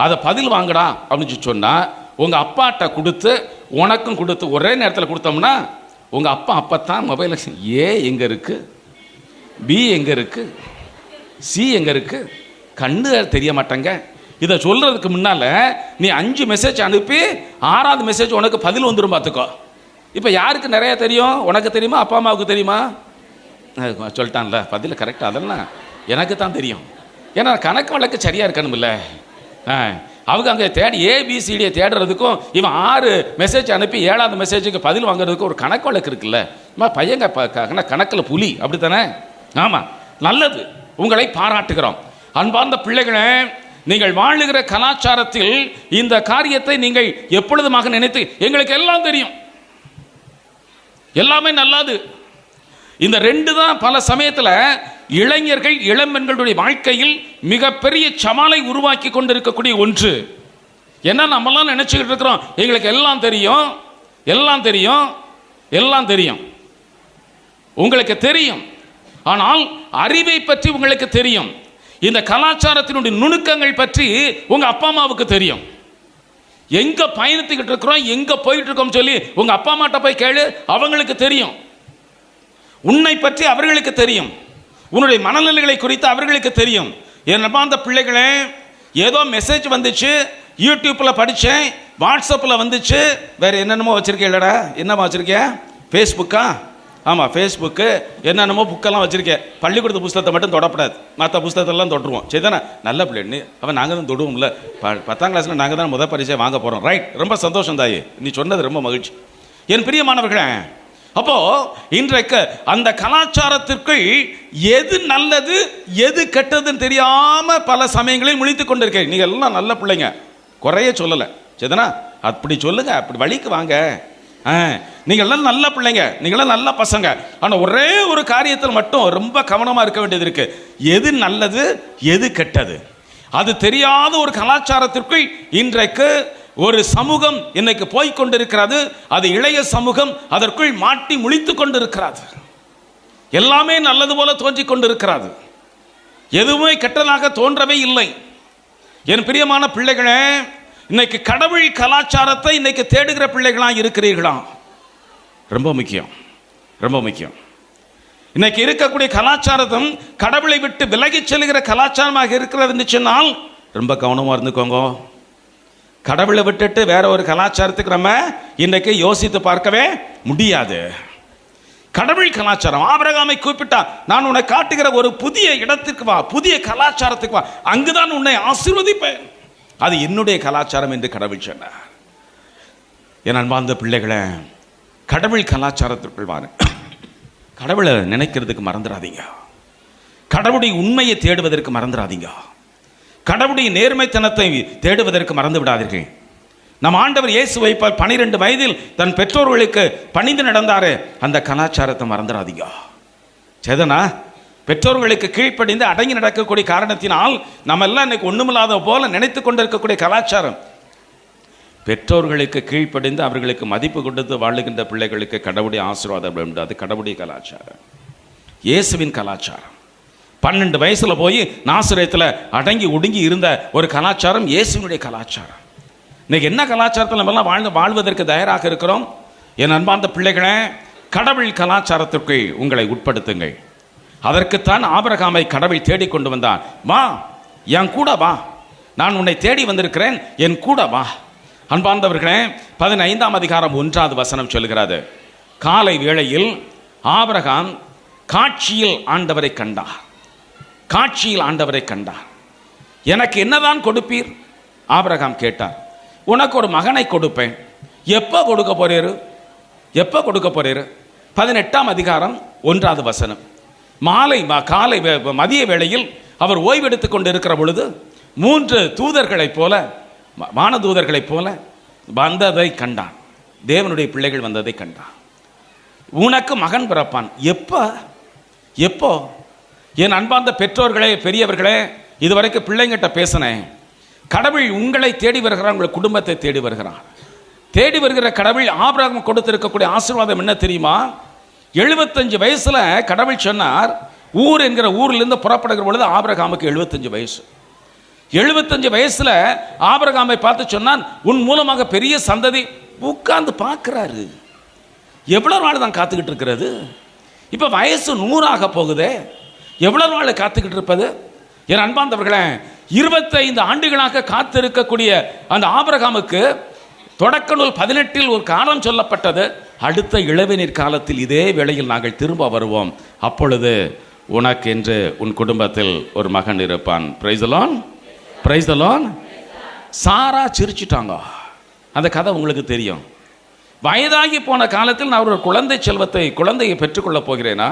அதை பதில் வாங்கடா அப்படின்னு சொன்னால் உங்கள் அப்பாட்ட கொடுத்து உனக்கும் கொடுத்து ஒரே நேரத்தில் கொடுத்தோம்னா உங்கள் அப்பத்தான் மொபைலில் ஏ எங்கே இருக்குது, பி எங்கே இருக்குது, சி எங்கே இருக்குது, கண்ணு தெரிய மாட்டேங்க. இதை சொல்கிறதுக்கு முன்னால் நீ 5 மெசேஜ் அனுப்பி 6வது மெசேஜ் உனக்கு பதில் வந்துடும். பார்த்துக்கோ. இப்போ யாருக்கு நிறையா தெரியும்? உனக்கு தெரியுமா, அப்பா அம்மாவுக்கு தெரியுமா? சொல்லிட்டான்ல பதில் கரெக்டாக, அதெல்லாம் எனக்கு தான் தெரியும். ஏன்னா கணக்கு வழக்கு சரியாக இருக்கணும்ல. அவங்க அங்கே தேடி ஏபிசிடியை தேடுறதுக்கும் இவன் 6 மெசேஜ் அனுப்பி 7வது மெசேஜுக்கு பதில் வாங்குறதுக்கும் ஒரு கணக்கு வழக்கு இருக்குல்ல. பையங்க கணக்கில் புலி, அப்படி தானே? ஆமாம், நல்லது. உங்களை பாராட்டுகிறோம். அன்பார்ந்த பிள்ளைகளே, நீங்கள் வாழுகிற கலாச்சாரத்தில் இந்த காரியத்தை நீங்கள் எப்பொழுதுமாக நினைத்து, எங்களுக்கு எல்லாம் தெரியும், எல்லாமே நல்லது. இந்த 2 தான் பல சமயத்தில் இளைஞர்கள் இளம்பெண்களுடைய வாழ்க்கையில் மிகப்பெரிய சவாலை உருவாக்கி கொண்டிருக்கக்கூடிய ஒன்று. என்ன நம்மளாம் நினைச்சுக்கிட்டு இருக்கிறோம், எங்களுக்கு எல்லாம் தெரியும், எல்லாம் தெரியும், எல்லாம் தெரியும். உங்களுக்கு தெரியும், ஆனால் அறிவை பற்றி உங்களுக்கு தெரியும். இந்த கலாச்சாரத்தினுடைய நுணுக்கங்கள் பற்றி உங்க அப்பா அம்மாவுக்கு தெரியும். எங்க பயணித்துக்கிட்டு இருக்கிறோம், எங்க போயிட்டு இருக்கோம் சொல்லி உங்க அப்பா அம்மாட்ட போய் கேளு, அவங்களுக்கு தெரியும். உன்னை பற்றி அவர்களுக்கு தெரியும், உன்னுடைய மனநிலைகளை குறித்து அவர்களுக்கு தெரியும். என்னப்பா அந்த பிள்ளைகளே, ஏதோ மெசேஜ் வந்துச்சு, யூடியூப்பில் படித்தேன், வாட்ஸ்அப்பில் வந்துச்சு, வேறு என்னென்னமோ வச்சுருக்கேன்லடா. என்னம்மா வச்சுருக்கேன்? ஃபேஸ்புக்கா? ஆமாம், ஃபேஸ்புக்கு என்னென்னமோ புக்கெல்லாம் வச்சுருக்கேன். பள்ளிக்கூடத்து புஸ்தகத்தை மட்டும் தொடப்படாது, மற்ற புஸ்தகத்தெல்லாம் தொட்டுருவோம். சரி தானே? நல்ல பிள்ளைன்னு அவன் நாங்கள் தான் தொடுவோம்ல. 10ஆம் கிளாஸில் நாங்கள் தான் முதல் பரிசை வாங்க போகிறோம். ரைட், ரொம்ப சந்தோஷம் தாயே, நீ சொன்னது ரொம்ப மகிழ்ச்சி. என் பிரியமானவர்களே, அப்போ இன்றைக்கு அந்த கலாச்சாரத்திற்குள் எது நல்லது எது கெட்டதுன்னு தெரியாம பல சமயங்களில் முழித்துக் கொண்டிருக்கேன். நீங்க எல்லாம் நல்ல பிள்ளைங்க, குறைய சொல்லலை, சரிதானா? அப்படி சொல்லுங்க, அப்படி வழிக்கு வாங்க. நீங்கள்லாம் நல்ல பிள்ளைங்க, நீங்களாம் நல்ல பசங்க. ஆனால் ஒரே ஒரு காரியத்தில் மட்டும் ரொம்ப கவனமாக இருக்க வேண்டியது இருக்கு. எது நல்லது எது கெட்டது அது தெரியாத ஒரு கலாச்சாரத்திற்குள் இன்றைக்கு ஒரு சமூகம் இன்னைக்கு போய்கொண்டிருக்கிறது. அது இளைய சமூகம் அதற்குள் மாட்டி முழித்து கொண்டிருக்கிறது. எல்லாமே நல்லது போல தோன்றிக் கொண்டிருக்கிறது, எதுவுமே கெட்டதாக தோன்றவே இல்லை. என் பிரியமான பிள்ளைகளே, இன்னைக்கு கடவுள் கலாச்சாரத்தை இன்னைக்கு தேடுகிற பிள்ளைகளா இருக்கிறீர்களா? ரொம்ப முக்கியம், ரொம்ப முக்கியம். இன்னைக்கு இருக்கக்கூடிய கலாச்சாரத்தும் கடவுளை விட்டு விலகி செல்கிற கலாச்சாரமாக இருக்கிறது சொன்னால் ரொம்ப கவனமா இருந்துக்கோங்க. கடவுளை விட்டுட்டு வேற ஒரு கலாச்சாரத்துக்கு நம்ம இன்னைக்கு யோசித்து பார்க்கவே முடியாது. கடவுள் கலாச்சாரம் ஆபிரகாமை கூப்பிட்டா, நான் உன்னை காட்டுகிற ஒரு புதிய இடத்துக்கு வா, புதிய கலாச்சாரத்துக்கு வா, அங்குதான் உன்னை ஆசீர்வதிப்பேன், அது என்னுடைய கலாச்சாரம் என்று கடவுள் சொன்னார். என் அன்பார்ந்த பிள்ளைகளை, கடவுள் கலாச்சாரத்திற்குள் வாரு. கடவுளை நினைக்கிறதுக்கு மறந்துடாதீங்க, கடவுளுடைய உண்மையை தேடுவதற்கு மறந்துடாதீங்க, கடவுளுடைய நேர்மைத்தனத்தை தேடுவதற்கு மறந்து விடாதீர்கள். நம் ஆண்டவர் இயேசுவை 12 வயதில் தன் பெற்றோர்களுக்கு பணிந்து நடந்தாரு, அந்த கலாச்சாரத்தை மறந்துடாதீங்க. சேதனா, பெற்றோர்களுக்கு கீழ்ப்படிந்து அடங்கி நடக்கக்கூடிய காரணத்தினால் நம்ம எல்லாம் இன்னைக்கு ஒண்ணுமில்லாத போல நினைத்து கொண்டிருக்கக்கூடிய கலாச்சாரம். பெற்றோர்களுக்கு கீழ்ப்படிந்து அவர்களுக்கு மதிப்பு கொடுத்து வாழுகின்ற பிள்ளைகளுக்கு கடவுளுடைய ஆசீர்வாதம் உண்டு. அது கடவுளுடைய கலாச்சாரம், இயேசுவின் கலாச்சாரம். 12 வயசுல போய் நாசரேத்துல அடங்கி ஒடுங்கி இருந்த ஒரு கலாச்சாரம் இயேசுவினுடைய கலாச்சாரம். இன்னைக்கு என்ன கலாச்சாரத்தில் நம்ம எல்லாம் வாழ்வதற்கு தயாராக இருக்கிறோம்? என் அன்பார்ந்த பிள்ளைகளே, கடவுள் கலாச்சாரத்திற்கு உங்களை உட்படுத்துங்கள். அதற்குத்தான் ஆபிரகாமை கடவுள் தேடிக்கொண்டு வந்தான். வா, என் கூட வா, நான் உன்னை தேடி வந்திருக்கிறேன், என் கூட வா. அன்பார்ந்தவர்களே, 15ஆம் அதிகாரம் 1வது வசனம் சொல்லுகிறது, காலை வேளையில் ஆபிரகாம் காட்சியில் ஆண்டவரை கண்டார். காட்சியில் ஆண்டவரை கண்டார். எனக்கு என்னதான் கொடுப்பீர்? ஆபிரகாம் கேட்டார். உனக்கு ஒரு மகனை கொடுப்பேன். எப்போ கொடுக்க போறீரு? எப்போ கொடுக்க போறீரு? 18ஆம் அதிகாரம் 1வது வசனம். காலை மதிய வேளையில் அவர் ஓய்வெடுத்துக் கொண்டு இருக்கிற பொழுது 3 தூதர்களைப் போல, வானதூதர்களைப் போல வந்ததை கண்டான். தேவனுடைய பிள்ளைகள் வந்ததை கண்டான். உனக்கு மகன் பிறப்பான். எப்போ? எப்போ? என் அன்பார்ந்த பெற்றோர்களே, பெரியவர்களே, இதுவரைக்கும் பிள்ளைங்கிட்ட பேசினேன். கடவுள் உங்களை தேடி வருகிறார், உங்கள் குடும்பத்தை தேடி வருகிறார். தேடி வருகிற கடவுள் ஆபிரகாம் கொடுத்திருக்கக்கூடிய ஆசீர்வாதம் என்ன தெரியுமா? 75 வயசுல கடவுள் சொன்னார், ஊர் என்கிற ஊரிலிருந்து புறப்படுகிற பொழுது ஆபிரகாமுக்கு 75 வயசு. 75 வயசுல ஆபிரகாமை பார்த்து சொன்னான், உன் மூலமாக பெரிய சந்ததி. உட்கார்ந்து பார்க்கிறாரு. எவ்வளவு நாள் தான் காத்துக்கிட்டு இருக்கிறது? இப்ப வயசு 100 போகுதே, எவ்வளவு நாள் காத்துக்கிட்டு இருப்பது? என் அன்பார்ந்தவர்களே, 25 ஆண்டுகளாக காத்திருக்கக்கூடிய அந்த ஆபிரகாமுக்கு தொடக்க நூல் 18 ஒரு காலம் சொல்லப்பட்டது. அடுத்த இளவேநீர் காலத்தில் இதே வேளையில் நாங்கள் திரும்ப வருவோம், அப்பொழுது உனக்கு என்று உன் குடும்பத்தில் ஒரு மகன் இருப்பான். Praise the Lord, praise the Lord. Sarah சிரிச்சிட்டாங்க. அந்த கதை உங்களுக்கு தெரியும். வயதாகி போன காலத்தில் நான் ஒரு குழந்தையை பெற்றுக்கொள்ள போகிறேனா?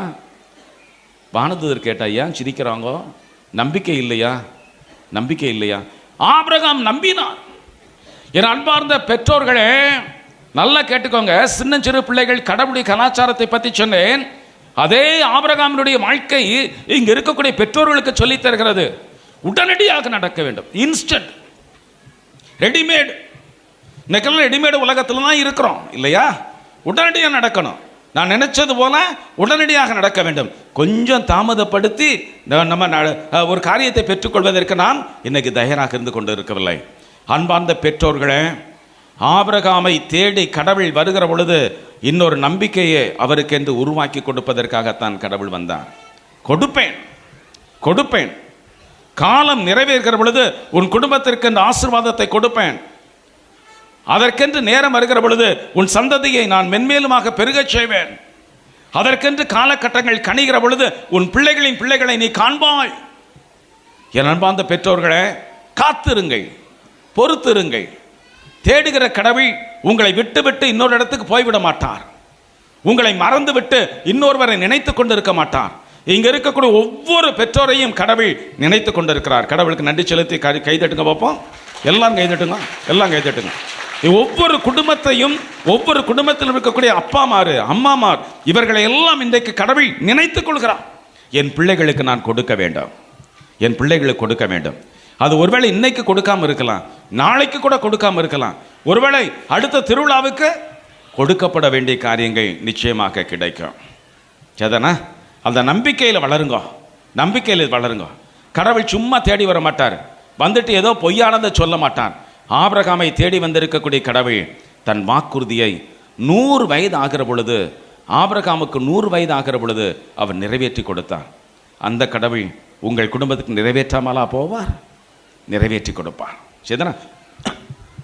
வானதூதர் கேட்டா, ஏன் சிரிக்கிறாங்க? நம்பிக்கை இல்லையா? நம்பிக்கை இல்லையா? ஆபிரகாம் நம்பினார். என் அன்பார்ந்த பெற்றோர்களே, நல்லா கேட்டுக்கோங்க. சின்னஞ்சிறு பிள்ளைகள் கடவுளுடைய கலாச்சாரத்தை பற்றி சொன்னேன். அதே ஆபிரகாமினுடைய வாழ்க்கை இங்க இருக்கக்கூடிய பெற்றோர்களுக்கு சொல்லித் தருகிறது. உடனடியாக நடக்க வேண்டும். Instant, readymade. இன்னைக்கெல்லாம் ரெடிமேடு உலகத்துல தான் இருக்கிறோம் இல்லையா? உடனடியாக நடக்கணும். நான் நினைச்சது போல உடனடியாக நடக்க வேண்டும். கொஞ்சம் தாமதப்படுத்தி நம்ம ஒரு காரியத்தை பெற்றுக்கொள்வதற்கு நான் இன்னைக்கு தயாராக இருந்து கொண்டு இருக்கவில்லை. அன்பார்ந்த பெற்றோர்களே, ஆபிரகாமை தேடி கடவுள் வருகிற பொழுது இன்னொரு நம்பிக்கையை அவருக்கு என்று உருவாக்கி கொடுப்பதற்காகத்தான் கடவுள் வந்தார். கொடுப்பேன், காலம் நிறைவேறுகிற பொழுது உன் குடும்பத்திற்கு இந்த ஆசீர்வாதத்தை கொடுப்பேன். அதற்கென்று நேரம் வருகிற பொழுது உன் சந்ததியை நான் மென்மேலுமாக பெருகச் செய்வேன். அதற்கென்று காலகட்டங்கள் கணிகிற பொழுது உன் பிள்ளைகளின் பிள்ளைகளை நீ காண்பாய். என் அன்பார்ந்த பெற்றோர்களே, காத்திருங்கள், பொறுத்திருங்கள். தேடுகிற கடவுள் உங்களை விட்டு விட்டு இன்னொரு இடத்துக்கு போய்விட மாட்டார். உங்களை மறந்துவிட்டு இன்னொருவரை நினைத்து கொண்டு இருக்க மாட்டார். இங்க இருக்கக்கூடிய ஒவ்வொரு பெற்றோரையும் கடவுள் நினைத்து கொண்டிருக்கிறார். கடவுளுக்கு நன்றி செலுத்தி கைதட்டுங்க பார்ப்போம். எல்லாம் கைதட்டுங்க, எல்லாம் கைதட்டுங்க. ஒவ்வொரு குடும்பத்தையும், ஒவ்வொரு குடும்பத்தில் இருக்கக்கூடிய அப்பாமார், அம்மாமார், இவர்களை எல்லாம் இன்றைக்கு கடவுள் நினைத்துக் கொள்கிறார். என் பிள்ளைகளுக்கு நான் கொடுக்க வேண்டும், என் பிள்ளைகளுக்கு கொடுக்க வேண்டும். அது ஒருவேளை இன்னைக்கு கொடுக்காம இருக்கலாம், நாளைக்கு கூட கொடுக்காம இருக்கலாம். ஒருவேளை அடுத்த திருவிழாவுக்கு கொடுக்கப்பட வேண்டிய காரியங்கள் நிச்சயமாக கிடைக்கும். சரிதானா? அந்த நம்பிக்கையில் வளருங்க, நம்பிக்கையில் வளருங்க. கடவுள் சும்மா தேடி வர மாட்டார், வந்துட்டு ஏதோ பொய்யானதை சொல்ல மாட்டார். ஆபிரகாமை தேடி வந்திருக்கக்கூடிய கடவுள் தன் வாக்குறுதியை 100 வயது ஆகிற பொழுது, ஆபிரகாமுக்கு 100 வயது ஆகிற பொழுது அவர் நிறைவேற்றி கொடுத்தார். அந்த கடவுள் உங்கள் குடும்பத்துக்கு நிறைவேற்றாமலா போவார்? நிறைவேற்றி கொடுப்பார். சரிதானா?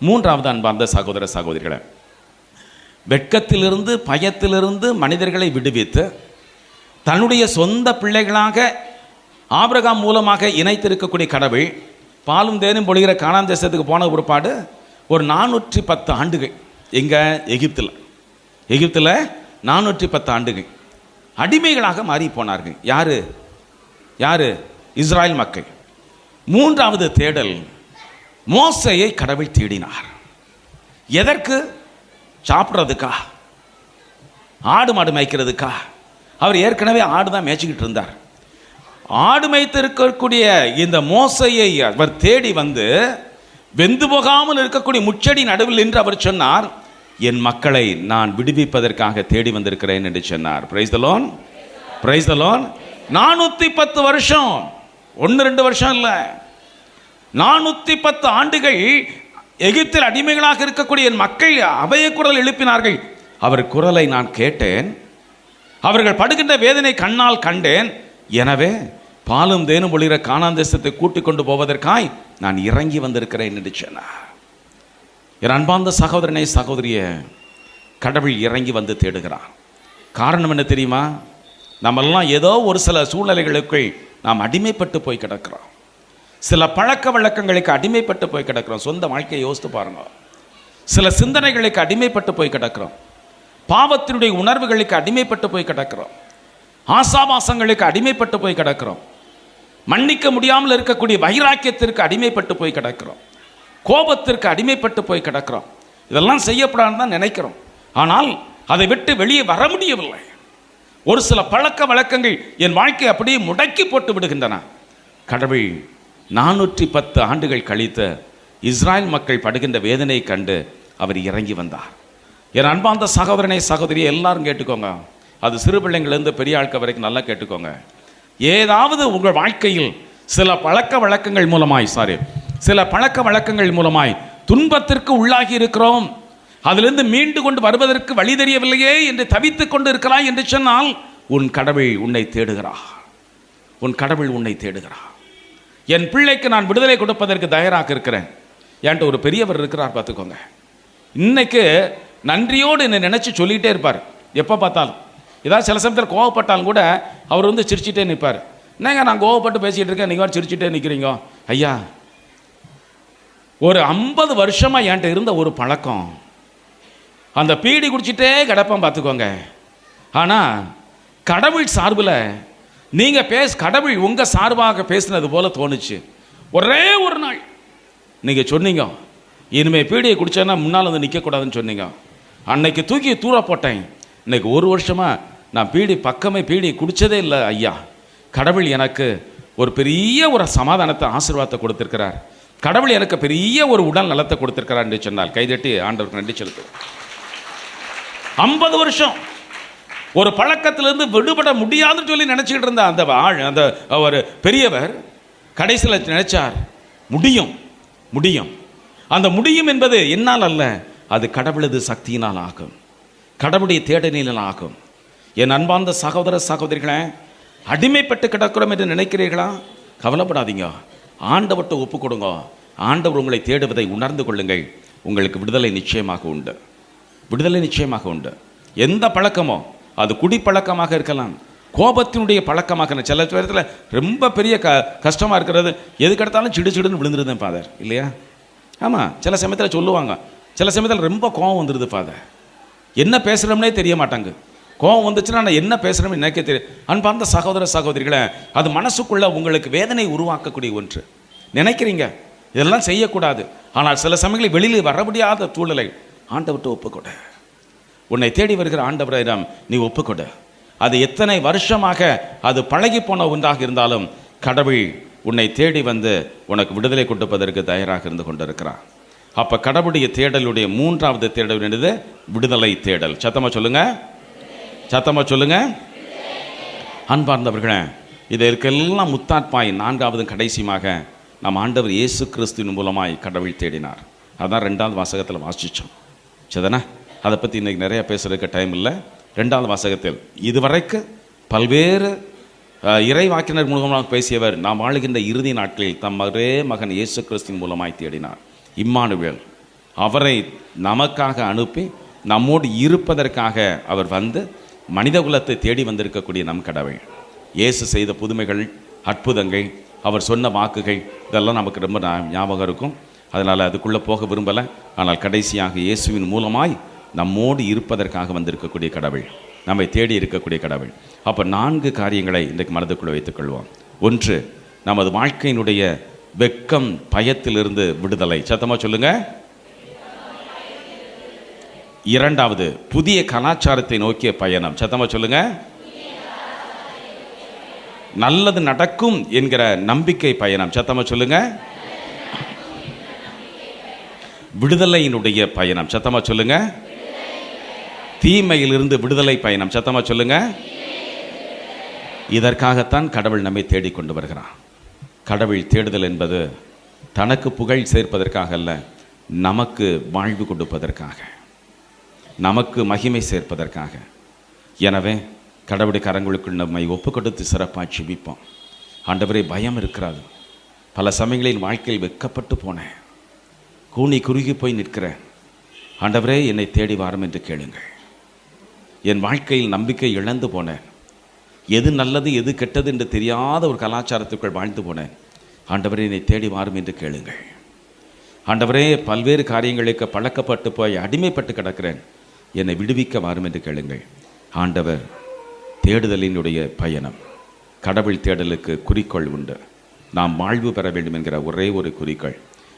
மூன்றாவது அன்பார்ந்த சகோதர சகோதரிகளை, வெட்கத்திலிருந்து பயத்திலிருந்து மனிதர்களை விடுவித்து தன்னுடைய சொந்த பிள்ளைகளாக ஆபிரகாம் மூலமாக இணைத்திருக்கக்கூடிய கடவுள் பாலும் தேனும் பொழிகிற கானான் தேசத்துக்கு போன ஒருபாடு ஒரு 410 ஆண்டுகள் எங்க எகிப்தில் 410 ஆண்டுகள் அடிமைகளாக மாறி போனார்கள். யாரு யாரு? இஸ்ராயல் மக்கள். மூன்றாவது தேடல், மோசேயை கடவுள் தேடினார். எதற்கு? சாப்பிட்றதுக்கா? ஆடு மாடு மேய்க்கிறதுக்கா? அவர் ஏற்கனவே ஆடு தான் மேய்ச்சிக்கிட்டு இருந்தார். ஆடு மேய்த்து இருக்கக்கூடிய இந்த மோசையை அவர் தேடி வந்து வெந்து போகாமல் இருக்கக்கூடிய முச்செடி நடுவில் நின்று அவர் சொன்னார், என் மக்களை நான் விடுவிப்பதற்காக தேடி வந்திருக்கிறேன் என்று சொன்னார். Price the Lord, praise the Lord. 410 வருஷம், 1-2 வருஷம் இல்லை, 410 ஆண்டுகள் எகிப்தில் அடிமைகளாக இருக்கக்கூடிய என் மக்கள் அபய குரல் எழுப்பினார்கள். அவர் குரலை நான் கேட்டேன், அவர்கள் படுகின்ற வேதனை கண்ணால் கண்டேன். எனவே பாலும் தேனும் பொழிகிற கானான் தேசத்தை கூட்டிக் கொண்டு போவதற்காய் நான் இறங்கி வந்திருக்கிறேன் என்று சொன்னார். என் அன்பார்ந்த சகோதரனை சகோதரிய, கடவுள் இறங்கி வந்து தேடுகிறார். காரணம் என்ன தெரியுமா? நம்மெல்லாம் ஏதோ ஒரு சில சூழ்நிலைகளுக்கு நாம் அடிமைப்பட்டு போய் கிடக்கிறோம். சில பழக்க வழக்கங்களுக்கு அடிமைப்பட்டு போய் கிடக்கிறோம். சொந்த வாழ்க்கையை யோசித்து பாருங்க. சில சிந்தனைகளுக்கு அடிமைப்பட்டு போய் கிடக்கிறோம். பாவத்தினுடைய உணர்வுகளுக்கு அடிமைப்பட்டு போய் கிடக்கிறோம். ஆசாபாசங்களுக்கு அடிமைப்பட்டு போய் கிடக்கிறோம். மன்னிக்க முடியாமல் இருக்கக்கூடிய வைராக்கியத்திற்கு அடிமைப்பட்டு போய் கிடக்கிறோம். கோபத்திற்கு அடிமைப்பட்டு போய் கிடக்கிறோம். இதெல்லாம் செய்யப்படாதுன்னு தான் நினைக்கிறோம், ஆனால் அதை விட்டு வெளியே வர முடியவில்லை. ஒரு சில பழக்க வழக்கங்கள் என் வாழ்க்கையை அப்படியே முடக்கி போட்டு விடுகின்றன. கடவுள் 410 ஆண்டுகள் கழித்த இஸ்ராயல் மக்கள் படுகின்ற வேதனையை கண்டு அவர் இறங்கி வந்தார். என் அன்பார்ந்த சகோதரனை சகோதரியை எல்லாரும் கேட்டுக்கோங்க. அது சிறு பிள்ளைங்கள்லேருந்து பெரிய ஆட்கள் வரைக்கும் நல்லா கேட்டுக்கோங்க. ஏதாவது உங்கள் வாழ்க்கையில் சில பழக்க வழக்கங்கள் மூலமாய் துன்பத்திற்கு உள்ளாகி இருக்கிறோம், அதிலிருந்து மீண்டு கொண்டு வருவதற்கு வழி தெரியவில்லையே என்று தவித்துக் கொண்டு இருக்கிறாய் என்று சொன்னால் உன் கடவுள் உன்னை தேடுகிறார். உன் கடவுள் உன்னை தேடுகிறார். என் பிள்ளைக்கு நான் விடுதலை கொடுப்பதற்கு தயாராக இருக்கிறேன். என்கிட்ட ஒரு பெரியவர் இருக்கிறார் பார்த்துக்கோங்க. இன்னைக்கு நன்றியோடு என்னை நினைச்சு சொல்லிகிட்டே இருப்பார். எப்போ பார்த்தாலும் ஏதாவது சில சமயத்தில் கோவப்பட்டாலும் கூட அவர் வந்து சிரிச்சுட்டே நிற்பார். என்னங்க நான் கோவப்பட்டு பேசிகிட்டு இருக்கேன், நீங்கள் சிரிச்சுட்டே நிற்கிறீங்க? ஐயா, ஒரு 50 வருஷமாக என்கிட்ட இருந்த ஒரு பழக்கம், அந்த பீடி குடிச்சிட்டே கிடப்பேன் பார்த்துக்கோங்க. ஆனால் கடவுள் சார்பில் நீங்கள் கடவுள் உங்கள் சார்பாக பேசினது போல தோணுச்சு. ஒரே ஒரு நாள் நீங்கள் சொன்னீங்க, இனிமேல் பீடியை குடித்தேன்னா முன்னால் வந்து நிற்கக்கூடாதுன்னு சொன்னீங்க. அன்னைக்கு தூக்கி தூர போட்டேன். இன்னைக்கு 1 வருஷமாக நான் பீடி குடித்ததே இல்லை ஐயா. கடவுள் எனக்கு ஒரு பெரிய ஒரு சமாதானத்தை, ஆசீர்வாதத்தை கொடுத்திருக்கிறார். கடவுள் எனக்கு பெரிய ஒரு உடல் நலத்தை கொடுத்திருக்கிறார் என்று சொன்னால் கைதட்டி ஆண்டவருக்கு நன்றி செலுத்து. 50 வருஷம் ஒரு பழக்கத்திலிருந்து விடுபட முடியாதுன்னு சொல்லி நினைச்சிட்டு இருந்த அந்த ஒரு பெரியவர் கடைசியில் நினைச்சார், முடியும். அந்த முடியும் என்பது என்னால் அல்ல, அது கடவுளது சக்தியினால் ஆகும், கடவுளுடைய தேடலினால் ஆகும். என் அன்பார்ந்த சகோதர சகோதரிகளே, அடிமைப்பட்டு கிடக்கிறோம் என்று நினைக்கிறீர்களா? கவலைப்படாதீங்க, ஆண்டவர்கிட்ட ஒப்பு கொடுங்க. ஆண்டவர் உங்களை தேடுவதை உணர்ந்து கொள்ளுங்கள். உங்களுக்கு விடுதலை நிச்சயமாக உண்டு, விடுதலை நிச்சயமாக உண்டு. எந்த பழக்கமோ, அது குடிப்பழக்கமாக இருக்கலாம், கோபத்தினுடைய பழக்கமாக, சில நேரத்தில் ரொம்ப பெரிய கஷ்டமாக இருக்கிறது, எதுக்கெடுத்தாலும் சிடுன்னு விழுந்துருந்தேன் ஃபாதர், இல்லையா? ஆமாம், சில சமயத்தில் சொல்லுவாங்க, சில சமயத்தில் ரொம்ப கோபம் வந்துடுது ஃபாதர், என்ன பேசுகிறோம்னே தெரிய மாட்டாங்க. கோபம் வந்துச்சுன்னா நான் என்ன பேசுகிறேன்னு நினைக்க தெரியும். அன்பார்ந்த சகோதர சகோதரிகளை, அது மனசுக்குள்ள உங்களுக்கு வேதனை உருவாக்கக்கூடிய ஒன்று. நினைக்கிறீங்க இதெல்லாம் செய்யக்கூடாது, ஆனால் சில சமயங்களில் வெளியில் வர முடியாத சூழலை ஆண்டவர்கிட்ட ஒப்புக்கொடு. உன்னை தேடி வருகிற ஆண்டவரிடம் நீ ஒப்புக்கொடு. அது எத்தனை வருஷமாக அது பழகி போன ஒன்றாக இருந்தாலும் கடவுள் உன்னை தேடி வந்து உனக்கு விடுதலை கொடுப்பதற்கு தயாராக இருந்து கொண்டிருக்கிறான். அப்போ கடவுளுடைய தேடலுடைய மூன்றாவது தேடல் என்னது? விடுதலை தேடல். சத்தமாக சொல்லுங்க, சத்தமாக சொல்லுங்க. அன்பார்ந்தவர்களே, இதற்கெல்லாம் முத்தாட்பாய் நான்காவது கடைசியாக நம் ஆண்டவர் இயேசு கிறிஸ்துவின் மூலமாய் கடவுள் தேடினார். அதான் 2வது வாசகத்தில் வாசித்தோம். சரிதானே? அதை பற்றி இன்றைக்கி நிறைய பேசுகிறதுக்கு டைம் இல்லை. 2வது வாசகத்தில் இதுவரைக்கு பல்வேறு இறைவாக்கினர் மூலமாக பேசியவர் நாம் வாழுகின்ற இறுதி நாட்களில் தம் ஒரே மகன் இயேசு கிறிஸ்துவின் மூலமாய் தேடினார். இம்மானுவேல், அவரை நமக்காக அனுப்பி நம்மோடு இருப்பதற்காக அவர் வந்து மனித குலத்தை தேடி வந்திருக்கக்கூடிய நம் கடவுள். இயேசு செய்த புதுமைகள், அற்புதங்கள், அவர் சொன்ன வாக்குகள், இதெல்லாம் நமக்கு ரொம்ப ஞாபகம் இருக்கும். அதனால் அதுக்குள்ளே போக விரும்பலை. ஆனால் கடைசியாக இயேசுவின் மூலமாய் நம்மோடு இருப்பதற்காக வந்திருக்கக்கூடிய கடவுள், நம்மை தேடி இருக்கக்கூடிய கடவுள். அப்போ 4 காரியங்களை இன்றைக்கு மனதுக்குள்ளே வைத்துக்கொள்வோம். 1, நமது வாழ்க்கையினுடைய வெட்கம், பயத்திலிருந்து விடுதலை. சத்தமாக சொல்லுங்க. 2வது, புதிய கலாச்சாரத்தை நோக்கிய பயணம். சத்தமாக சொல்லுங்க. நல்லது நடக்கும் என்கிற நம்பிக்கை பயணம். சத்தமாக சொல்லுங்க. விடுதலையினுடைய பயணம். சத்தமாக சொல்லுங்க. தீமையிலிருந்து விடுதலை பயணம். சத்தமாக சொல்லுங்க. இதற்காகத்தான் கடவுள் நம்மை தேடிக்கொண்டு வருகிறான். கடவுள் தேடுதல் என்பது தனக்கு புகழ் சேர்ப்பதற்காக அல்ல, நமக்கு வாழ்வு கொடுப்பதற்காக, நமக்கு மகிமை சேர்ப்பதற்காக. எனவே கடவுளுடைய கரங்களுக்குள் நம்மை ஒப்பு கொடுத்து சிறப்பாக ஜெபிப்போம். ஆண்டவரே, பயம் இருக்கிறாது. பல சமயங்களில் வாழ்க்கையில் வெட்கப்பட்டு போனேன், கூனி குறுகி போய் நிற்கிறேன். ஆண்டவரே, என்னை தேடி வாரும் என்று கேளுங்கள். என் வாழ்க்கையில் நம்பிக்கை இழந்து போனேன், எது நல்லது எது கெட்டது என்று தெரியாத ஒரு கலாச்சாரத்துக்குள் வாழ்ந்து போனேன். ஆண்டவரே, என்னை தேடி வாரும் என்று கேளுங்கள். ஆண்டவரே, பல்வேறு காரியங்களுக்கு பழக்கப்பட்டு போய் அடிமைப்பட்டு கிடக்கிறேன், என்னை விடுவிக்க வாரும் என்று கேளுங்கள். ஆண்டவர் தேடுதலினுடைய பயணம். கடவுள் தேடலுக்கு குறிக்கோள் உண்டு. நாம் வாழ்வு பெற வேண்டும் என்கிற ஒரே ஒரு குறிக்கோள்.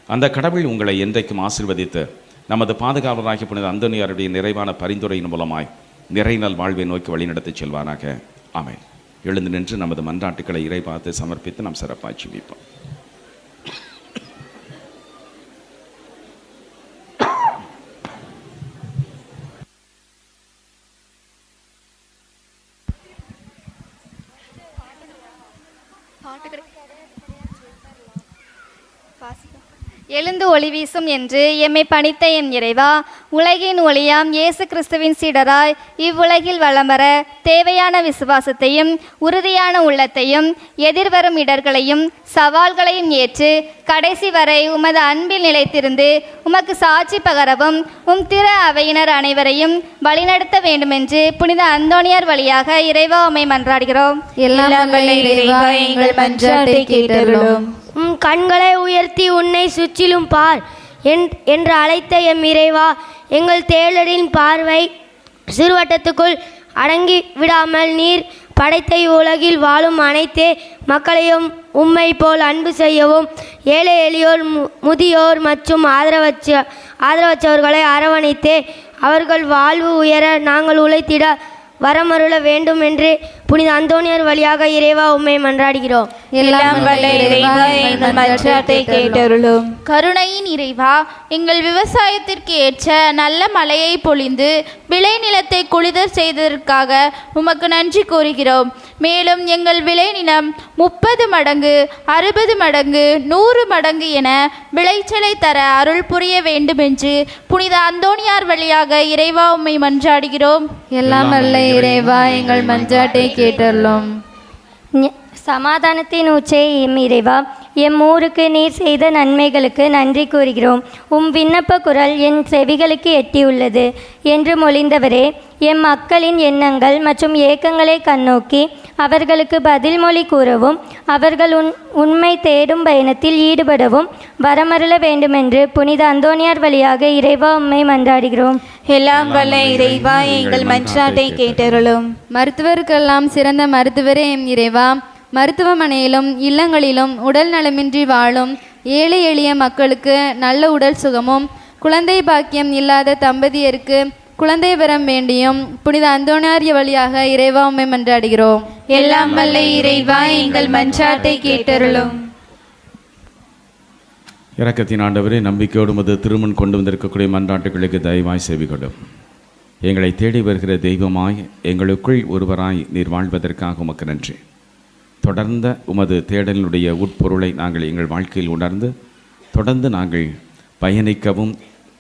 அந்த கடவுள் உங்களை என்றைக்கும் ஆசீர்வதித்து நமது பாதுகாவலராகிய புனித அந்தோனியாருடைய நிறைவான பரிந்துரையின் மூலமாய் நிறைநல் வாழ்வை நோக்கி வழிநடத்தி செல்வானாக. ஆமென். எழுந்து நின்று நமது மன்றாட்டுக்களை இறை பார்த்து சமர்ப்பித்து நாம் சிறப்பாக ஜெபிப்போம். எழுந்து ஒளி வீசும் என்று எம்மை பணித்த எம் இறைவா, உலகின் ஒளியாம் இயேசு கிறிஸ்துவின் சீடராய் இவ்வுலகில் வலம் வர தேவையான விசுவாசத்தையும் உறுதியான உள்ளத்தையும் எதிர்வரும் இடர்களையும் சவால்களையும் ஏற்று கடைசி வரை உமது அன்பில் நிலைத்திருந்து உமக்கு சாட்சி பகரவும் திரு அவையினர் அனைவரையும் வழிநடத்த வேண்டுமென்று புனித அந்தோணியார் வழியாக இறைவா உம்மை மன்றாடுகிறோம். எல்லாம் வல்ல இறைவா, எங்கள் மன்றாட்டை கேட்டருளும். உம் கண்களை உயர்த்தி உன்னை சுற்றிலும் பார் என்று அழைத்த எம் இறைவா, எங்கள் தேடலின் பார்வை சிறுவட்டத்துக்குள் அடங்கி விடாமல் நீர் படைத்த உலகில் வாழும் அனைத்து மக்களையும் உம்மை போல் அன்பு செய்யவும், ஏழை எளியோர் முதியோர் மற்றும் ஆதரவற்றவர்களை அரவணைத்து அவர்கள் வாழ்வு உயர நாங்கள் உழைத்திட வரமருள வேண்டும் என்று புனித அந்தோணியார் வழியாக இறைவா உம்மை மன்றாடுகிறோம். எல்லாம் வல்ல இறைவா, எங்கள் மன்றாட்டை கேட்டருளும். கருணையின் இறைவா, எங்கள் விவசாயத்திற்கு ஏற்ற நல்ல மழையை பொழிந்து விளைநிலத்தை குளிதர் செய்ததற்காக உமக்கு நன்றி கூறுகிறோம். மேலும் எங்கள் விளைநிலம் 30 மடங்கு 60 மடங்கு 100 மடங்கு என விளைச்சலை தர அருள் புரிய வேண்டும் என்று புனித அந்தோணியார் வழியாக இறைவா உம்மை மன்றாடுகிறோம். எல்லாம் வல்ல இறைவா, எங்கள் மன்றாட்டை கேட்டருளும். சமாதானத்தின் உச்சை எம் இறைவா, எம் ஊருக்கு நீர் செய்த நன்மைகளுக்கு நன்றி கூறுகிறோம். உம் விண்ணப்ப குரல் என் செவிகளுக்கு எட்டியுள்ளது என்று மொழிந்தவரே, எம் மக்களின் எண்ணங்கள் மற்றும் ஏக்கங்களை கண்ணோக்கி அவர்களுக்கு பதில் மொழி கூறவும் அவர்கள் உண்மை தேடும் பயணத்தில் ஈடுபடவும் வரமருள வேண்டுமென்று புனித அந்தோணியார் வழியாக இறைவா உம்மை மன்றாடுகிறோம். எல்லாம் வல்ல இறைவா, எங்கள் மன்றாட்டை கேட்டருளும். மருத்துவருக்கெல்லாம் சிறந்த மருத்துவரே எம் இறைவா, மருத்துவமனையிலும் இல்லங்களிலும் உடல் நலமின்றி வாழும் ஏழை எளிய மக்களுக்கு நல்ல உடல் சுகமும் குழந்தை பாக்கியம் இல்லாத தம்பதியருக்கு குழந்தை வரம் வேண்டியும் புனித அந்தோணியார் வழியாக இறைவா உம்மை மன்றாடுகிறோம். எல்லாம் வல்ல இறைவா, எங்கள் மன்றாட்டை கேட்டருளும். இரக்கத்தின் ஆண்டவரே, நம்பிக்கையோடு மது திருமண் கொண்டு வந்திருக்கக்கூடிய மன்றாட்டுகளுக்கு தயவாய் செவி கொடும். எங்களை தேடி வருகிற தெய்வமாய் எங்களுக்குள் ஒருவராய் நீர் வாழ்வதற்காக உமக்கு நன்றி. தொடர்ந்த உமது தேடலினுடைய உட்பொருளை நாங்கள் எங்கள் வாழ்க்கையில் உணர்ந்து தொடர்ந்து நாங்கள் பயணிக்கவும்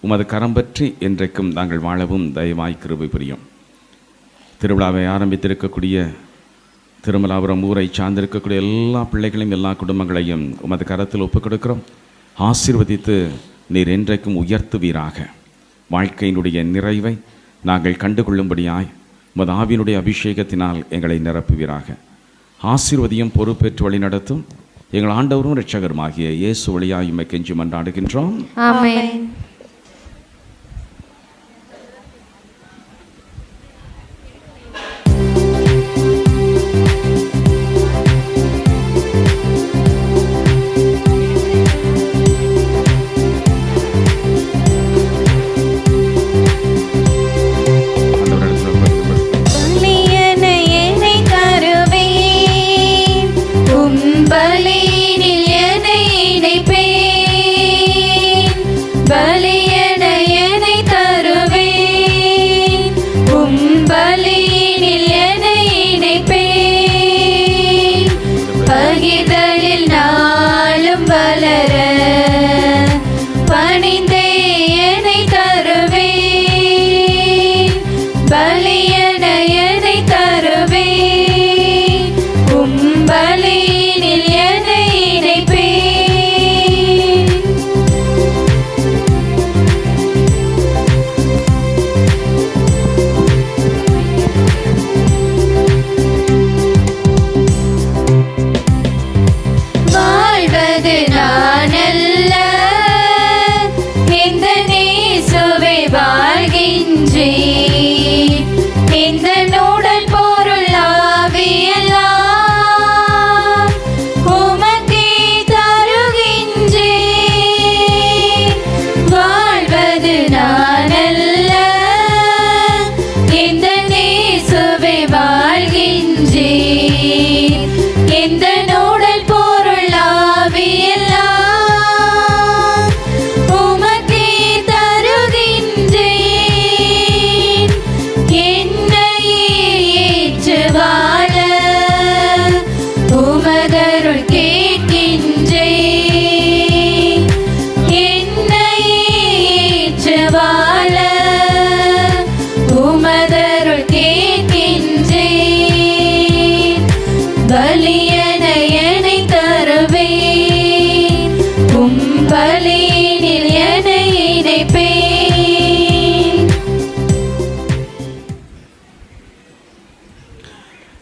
உமது கரம் பற்றி என்றைக்கும் நாங்கள் வாழவும் தயவாய் கிருபை புரியும். திருவிழாவை ஆரம்பித்திருக்கக்கூடிய திருமலாபுரம் ஊரை சார்ந்திருக்கக்கூடிய எல்லா பிள்ளைகளையும் எல்லா குடும்பங்களையும் உமது கரத்தில் ஒப்புக் கொடுக்கிறோம். ஆசீர்வதித்து நீர் என்றைக்கும் உயர்த்துவீராக. வாழ்க்கையினுடைய நிறைவை நாங்கள் கண்டுகொள்ளும்படியாய் உமது ஆவியினுடைய அபிஷேகத்தினால் எங்களை நிரப்புவீராக. ஆசீர்வதியும் பொறுப்பேற்று வழி நடத்தும் எங்கள் ஆண்டவரும் இரட்சகருமாகிய இயேசு வழியாய் உம்மை கெஞ்சி மன்றாடுகின்றோம். ஆமென்.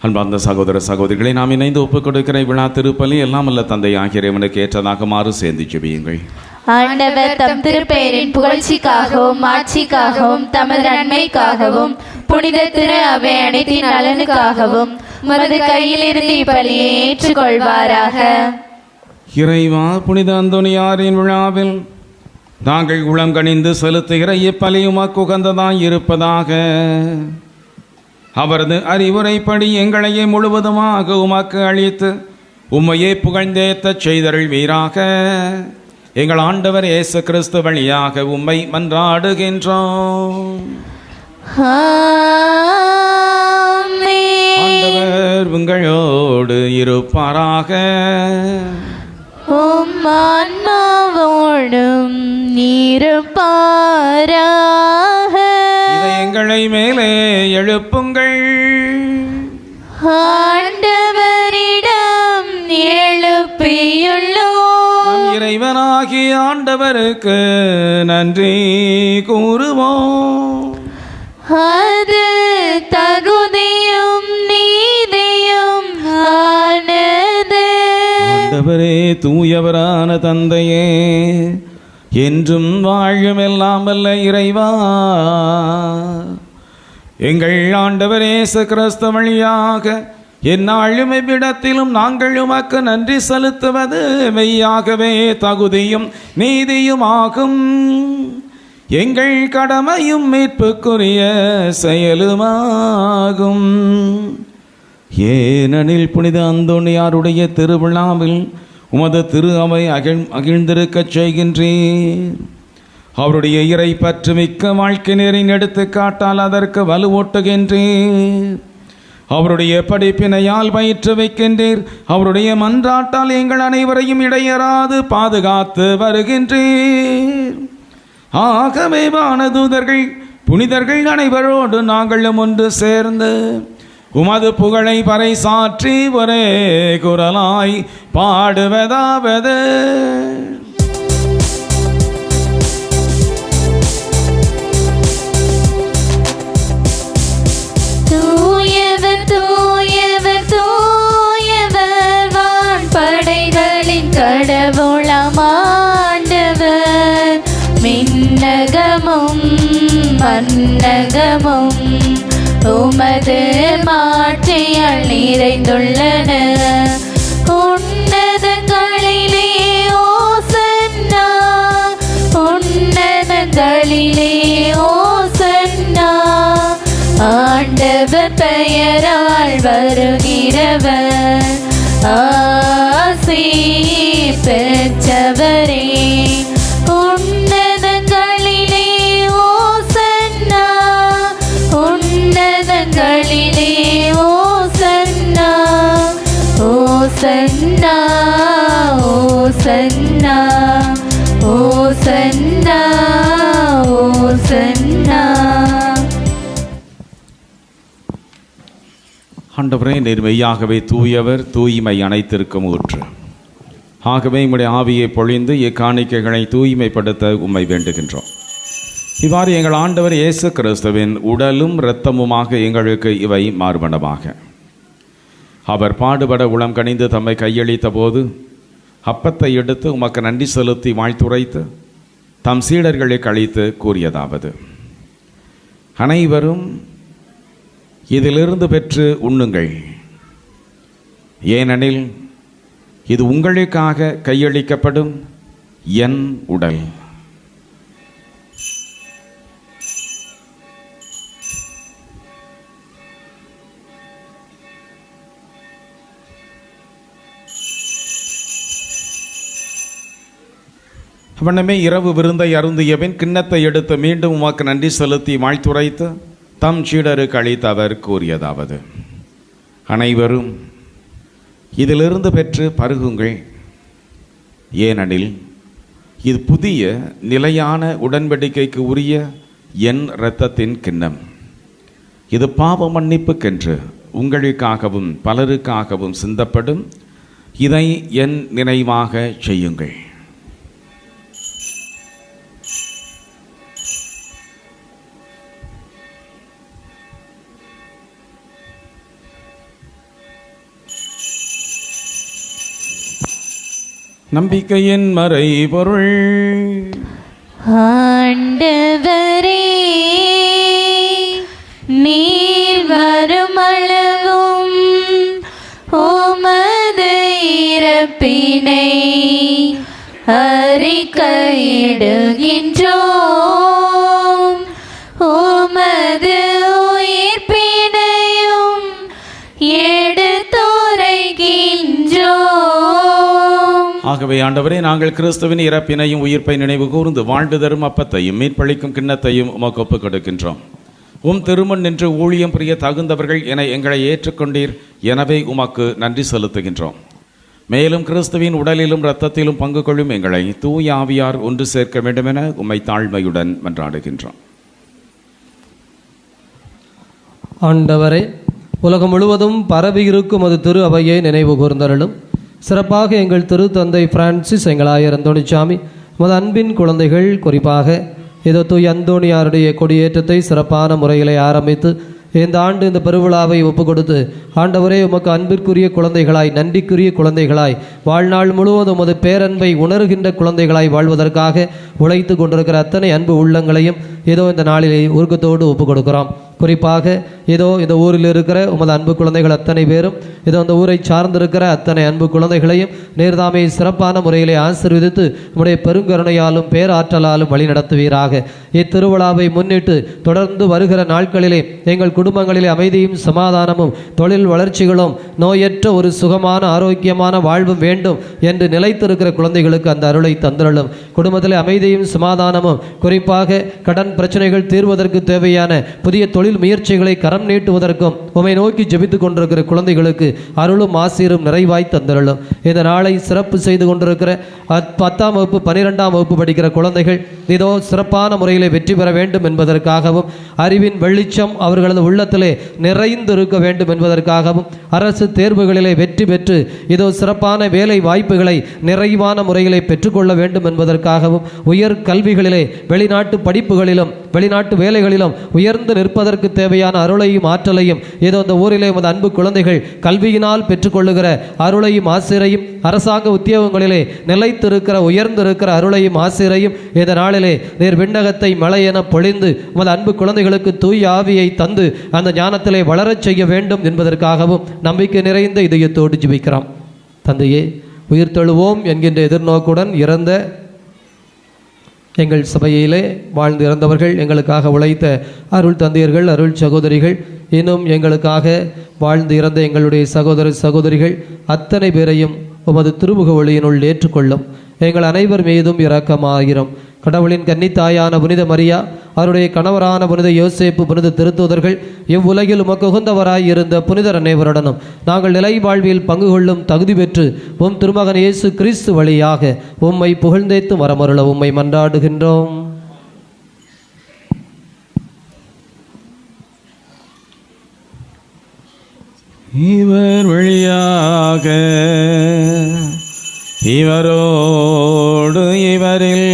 அன்பார்ந்த சகோதர சகோதரிகளை நாம் இணைந்து ஒப்புக் கொடுக்கிற விழா திருப்பலி எல்லாம் அல்ல தந்தை ஆகிய இறைவனுக்கு ஏற்றதாக மாறு சேர்ந்து ஜெபியுங்கள். ஆண்டவர் தம் திருப்பெயரின் புகழ்ச்சிக்காகவும் மாட்சிக்காகவும் தமது நன்மைக்காகவும் புனித திரு அவை அனைத்தின் நலனுக்காகவும் உமது கையில் இருந்து இப்பலியை ஏற்றுக்கொள்வாராக. இறைவா, புனித அந்தோணியாரின் விழாவில் நாங்கள் உளம் கனிந்து செலுத்துகிற இப்பலி உமக்கு உகந்ததாய் இருப்பதாக. அவரது அறிவுரைப்படி எங்களையே முழுவதுமாக உமக்கு அளித்து உம்மையே புகழ்ந்தேத்தச் செய்தருள்வீராக. எங்கள் ஆண்டவர் இயேசு கிறிஸ்து வழியாக உம்மை மன்றாடுகின்றோம். ஆண்டவர் உங்களோடு இருப்பாராக. உம் ஆன்மாவோடும் இருப்பாராக. இதயங்களை மேலே எழுப்புங்கள். ஆண்டவரிடம் எழுப்பியுள்ளோம். மீட்பராகிய ஆண்டவருக்கு நன்றி கூறுவோம். அது தகுதியும் நீதியும் ஆனது. ஆண்டவரே, தூயவரான தந்தையே, என்றும் வாழும் எல்லாம் வல்ல இறைவா, எங்கள் ஆண்டவர் இயேசு கிறிஸ்து வழியாக எந்நாளும் எவ்விடத்திலும் நாங்கள் உமக்கு நன்றி செலுத்துவது மெய்யாகவே தகுதியும் நீதியுமாகும். எங்கள் கடமையும் மீட்புக்குரிய செயலுமாகும். ஏனெனில் புனித அந்தோணியாருடைய திருவிழாவில் உமது திரு அவை அகிழ்ந்திருக்கச் செய்கின்றீர். அவருடைய இறை பற்று மிக்க வாழ்க்கை நேரின் எடுத்துக்காட்டால் அதற்கு வலுவூட்டுகின்றீர். அவருடைய படிப்பினையால் பயிற்று வைக்கின்றீர். அவருடைய மன்றாட்டால் எங்கள் அனைவரையும் இடையறாது பாதுகாத்து வருகின்றீர். ஆகவே வானதூதர்கள் புனிதர்கள் அனைவரோடு நாங்களும் ஒன்று சேர்ந்து உமது புகழை பறைசாற்றி ஒரே குரலாய் பாடுவதாவது: தூயவர் தூயவர் தூயவர் வான்படைகளின் கடவுளாம் ஆண்டவர். மின்னகமும் மன்னகமும் உமது மாட்சியால் நிறைந்துள்ளன. உன்னதங்களிலே ஓசன்னா, உன்னதங்களிலே ஓசன்னா. ஆண்டவர் பெயரால் வருகிறவர் ஆசி பெற்றவரே. உன்னதங்களிலே ஓசன்னா, உன்னதங்களிலே ஓசன்னா. ஓசன்னா ஓசன்னா ஓசன்னா ஓசன்னா. ஆண்டவரே, நீர் மெய்யாகவே தூயவர், தூய்மை அனைத்திற்கும் ஊற்று. ஆகவே உம்முடைய ஆவியை பொழிந்து இக்காணிக்கைகளை தூய்மைப்படுத்த உம்மை வேண்டுகின்றோம். இவ்வாறு எங்கள் ஆண்டவர் இயேசு கிறிஸ்துவின் உடலும் இரத்தமுமாக எங்களுக்கு இவை மார்பனமாக. அவர் பாடுபட உளம் கனிந்து தம்மை கையளித்த போது அப்பத்தை எடுத்து உமக்கு நன்றி செலுத்தி வாழ்த்துரைத்து தம் சீடர்களை கழித்து கூறியதாவது: அனைவரும் இதிலிருந்து பெற்று உண்ணுங்கள், ஏனெனில் இது உங்களுக்காக கையளிக்கப்படும் என் உடல். அவனமே இரவு விருந்தை அருந்தியபின் கிண்ணத்தை எடுத்து மீண்டும் உமக்கு நன்றி செலுத்தி வாழ்த்துரைத்து தம் சீடருக்கு அளித்து அவர் கூறியதாவது: அனைவரும் இதிலிருந்து பெற்று பருகுங்கள், ஏனெனில் இது புதிய நிலையான உடன்படிக்கைக்கு உரிய என் இரத்தத்தின் கிண்ணம். இது பாவ மன்னிப்புக்கென்று உங்களுக்காகவும் பலருக்காகவும் சிந்தப்படும். இதை என் நினைவாக செய்யுங்கள். நம்பிக்கையின் மறைபொருள். ஆண்டவரே, நீர் வருமளவும் உமது இறப்பினை அறிக்கையிடுகின்றோம். உமது உயிர்ப்பினையும் எடுத்துரைக்கின்றோம். ஆகவே ஆண்டவரே, நாங்கள் கிறிஸ்துவின் இறப்பினையும் உயிர்ப்பை நினைவு கூர்ந்து வாழ்ந்து தரும் அப்பத்தையும் மீட்பளிக்கும் கிண்ணத்தையும் உமக்கு ஒப்புக் கொடுக்கின்றோம். உம் திருமண் நின்று ஊழியம் புரிய தகுந்தவர்கள் என எங்களை ஏற்றுக்கொண்டீர். எனவே உமக்கு நன்றி செலுத்துகின்றோம். மேலும் கிறிஸ்துவின் உடலிலும் இரத்தத்திலும் பங்கு கொள்ளும் எங்களை தூய ஆவியார் ஒன்று சேர்க்க வேண்டுமென உம்மை தாழ்மையுடன் மன்றாடுகின்றோம். ஆண்டவரே, உலகம் முழுவதும் பரவி இருக்கும் அது திரு அவையை நினைவு கூர்ந்தருளும். சிறப்பாக எங்கள் திரு தந்தை பிரான்சிஸ், எங்கள் ஆயர் அந்தோணிசாமி, உமது அன்பின் குழந்தைகள் குறிப்பாக ஏதோ தூய் அந்தோணியாருடைய கொடியேற்றத்தை சிறப்பான முறையில் ஆரம்பித்து இந்த ஆண்டு இந்த பெருவிழாவை ஒப்பு கொடுத்து ஆண்டவரே உமக்கு அன்பிற்குரிய குழந்தைகளாய், நன்றிக்குரிய குழந்தைகளாய், வாழ்நாள் முழுவதும் உமது பேரன்பை உணர்கின்ற குழந்தைகளாய் வாழ்வதற்காக உழைத்து கொண்டிருக்கிற அத்தனை அன்பு உள்ளங்களையும் ஏதோ இந்த நாளிலே உருக்கத்தோடு ஒப்பு கொடுக்கிறோம். குறிப்பாக ஏதோ இந்த ஊரில் இருக்கிற உமது அன்பு குழந்தைகள் அத்தனை பேரும், ஏதோ அந்த ஊரை சார்ந்திருக்கிற அத்தனை அன்பு குழந்தைகளையும் நேர்தாமே சிறப்பான முறையிலே ஆசீர்வதித்து உம்முடைய பெருங்கருணையாலும் பேராற்றலாலும் வழி நடத்துவீராக. இத்திருவிழாவை முன்னிட்டு தொடர்ந்து வருகிற நாட்களிலே எங்கள் குடும்பங்களிலே அமைதியும் சமாதானமும் தொழில் வளர்ச்சிகளும் நோயற்ற ஒரு சுகமான ஆரோக்கியமான வாழ்வும் வேண்டும் என்று நிலைத்திருக்கிற குழந்தைகளுக்கு அந்த அருளை தந்திரலும். குடும்பத்திலே அமைதியும் சமாதானமும், குறிப்பாக கடன் பிரச்சனைகள் தீர்வதற்கு தேவையான புதிய தொழில் முயற்சிகளை கரம் நீட்டுவதற்கும் உம்மை நோக்கி ஜெபித்துக் கொண்டிருக்கிற குழந்தைகளுக்கு அருளும் ஆசீரும் நிறைவாய் தந்திரலும். இந்த நாளை சிறப்பு செய்து கொண்டிருக்கிற 10ஆம் வகுப்பு 12ஆம் வகுப்பு படிக்கிற குழந்தைகள் இதோ சிறப்பான முறையிலே வெற்றி பெற வேண்டும் என்பதற்காகவும், அறிவின் வெளிச்சம் அவர்களது உள்ளத்திலே நிறைந்திருக்க வேண்டும் என்பதற்காகவும், அரசு தேர்வுகளிலே வெற்றி பெற்று இதோ சிறப்பான வேலை வாய்ப்புகளை நிறைவான முறையிலே பெற்றுக்கொள்ள வேண்டும் என்பதற்காகவும், உயர் கல்விகளிலே வெளிநாட்டு படிப்புகளிலும் வெளிநாட்டு வேலைகளிலும் உயர்ந்து நிற்பதற்கு தேவையான அருளையும் ஆற்றலையும் ஏதோ அந்த ஊரிலே உமது அன்பு குழந்தைகள் கல்வியினால் பெற்றுக்கொள்ளுகிற அருளையும் ஆசிரையும், அரசாங்க உத்தியோகங்களிலே நிலைத்திருக்கிற உயர்ந்திருக்கிற அருளையும் ஆசிரையும் இந்த நாளிலே நீர் விண்ணகத்தை மழை என பொழிந்து உமது அன்பு குழந்தைகளுக்கு தூய் ஆவியை தந்து அந்த ஞானத்திலே வளரச் செய்ய வேண்டும் என்பதற்காகவும் நம்பிக்கை நிறைந்த இதயத்தோடு ஜெபிக்கிறோம். தந்தையே, உயிர் தழுவோம் என்கின்ற எதிர்நோக்குடன் இறந்த எங்கள் சபையிலே வாழ்ந்து இறந்தவர்கள், எங்களுக்காக உழைத்த அருள் தந்தையர்கள், அருள் சகோதரிகள், இன்னும் எங்களுக்காக வாழ்ந்து இறந்த எங்களுடைய சகோதர சகோதரிகள் அத்தனை பேரையும் உமது திருமுக ஒளியினுள் ஏற்றுக்கொள்ளும். எங்கள் அனைவர் மீதும் இரக்கமாயிரும். கடவுளின் கன்னித்தாயான புனித மரியா, அவருடைய கணவரான புனித யோசேப்பு, புனித திருத்தூதர்கள், இவ்வுலகில் உமக்கு உகந்தவராய் இருந்த புனிதர் அனைவருடனும் நாங்கள் நிலை வாழ்வில் பங்கு கொள்ளும் தகுதி பெற்று உம் திருமகன் இயேசு கிறிஸ்து வழியாக உம்மை புகழ்ந்தேத்து வரமருள உம்மை மன்றாடுகின்றோம். இவர் வழியாக இவரோடு இவரில்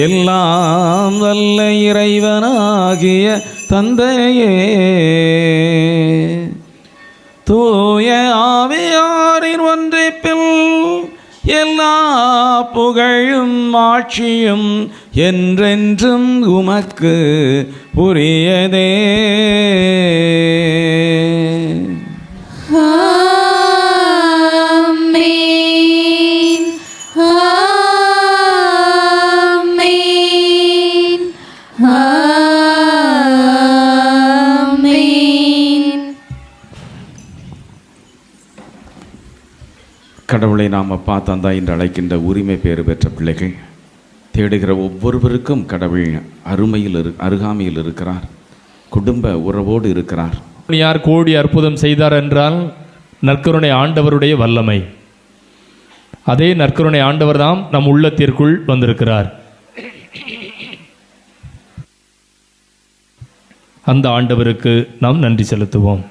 எல்லாம் வல்ல இறைவனாகிய தந்தையே, தூய ஆவியாரின் ஒன்றிப்பில் எல்லா புகழும் ஆட்சியும் என்றென்றும் உமக்கு உரியதே. கடவுளை நாம் அப்பா தந்தா என்று அழைக்கின்ற உரிமை பேறு பெற்ற பிள்ளைகள் தேடுகிற ஒவ்வொருவருக்கும் கடவுள் அருகாமையில் இருக்கிறார், குடும்ப உறவோடு இருக்கிறார். யார் கோடி அற்புதம் செய்தார் என்றால் நற்கருணை ஆண்டவருடைய வல்லமை. அதே நற்கருணை ஆண்டவர் தான் நம் உள்ளத்திற்குள் வந்திருக்கிறார். அந்த ஆண்டவருக்கு நாம் நன்றி செலுத்துவோம்.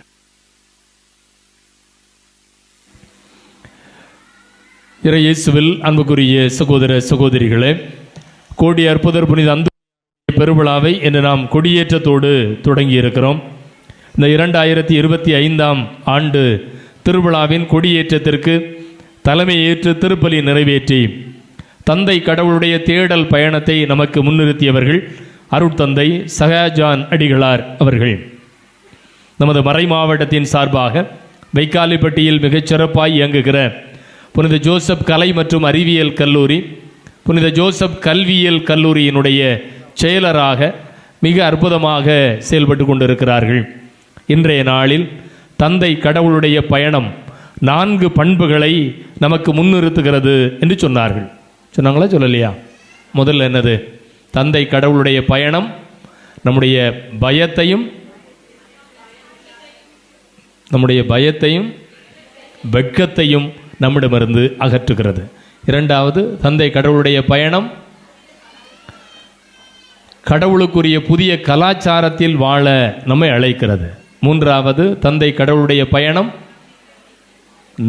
இறையேசுவில் அன்புக்குரிய சகோதர சகோதரிகளே, கோடி அற்புதர் புனித அந்தோணியார் பெருவிழாவை இன்று நாம் கொடியேற்றத்தோடு தொடங்கி இருக்கிறோம். இந்த 2025ஆம் ஆண்டு திருவிழாவின் கொடியேற்றத்திற்கு தலைமை ஏற்று திருப்பலி நிறைவேற்றி தந்தை கடவுளுடைய தேடல் பயணத்தை நமக்கு முன்னிறுத்தியவர்கள் அருட்தந்தை சகாஜான் அடிகளார் அவர்கள். நமது மறை மாவட்டத்தின் சார்பாக வைக்காலிப்பட்டியில் மிகச்சிறப்பாய் இயங்குகிற புனித ஜோசப் கலை மற்றும் அறிவியல் கல்லூரி, புனித ஜோசப் கல்வியியல் கல்லூரியினுடைய செயலராக மிக அற்புதமாக செயல்பட்டு கொண்டிருக்கிறார்கள். இன்றைய நாளில் தந்தை கடவுளுடைய பயணம் 4 பண்புகளை நமக்கு முன்னிறுத்துகிறது என்று சொன்னார்கள். சொன்னாங்களா, சொல்லலையா? முதல்ல என்னது? தந்தை கடவுளுடைய பயணம் நம்முடைய பயத்தையும் வெட்கத்தையும் நம்மிடமிருந்து அகற்றுகிறது. 2வது, தந்தை கடவுளுடைய பயணம் கடவுளுக்குரிய புதிய கலாச்சாரத்தில் வாழ நம்மை அழைக்கிறது. 3வது, தந்தை கடவுளுடைய பயணம்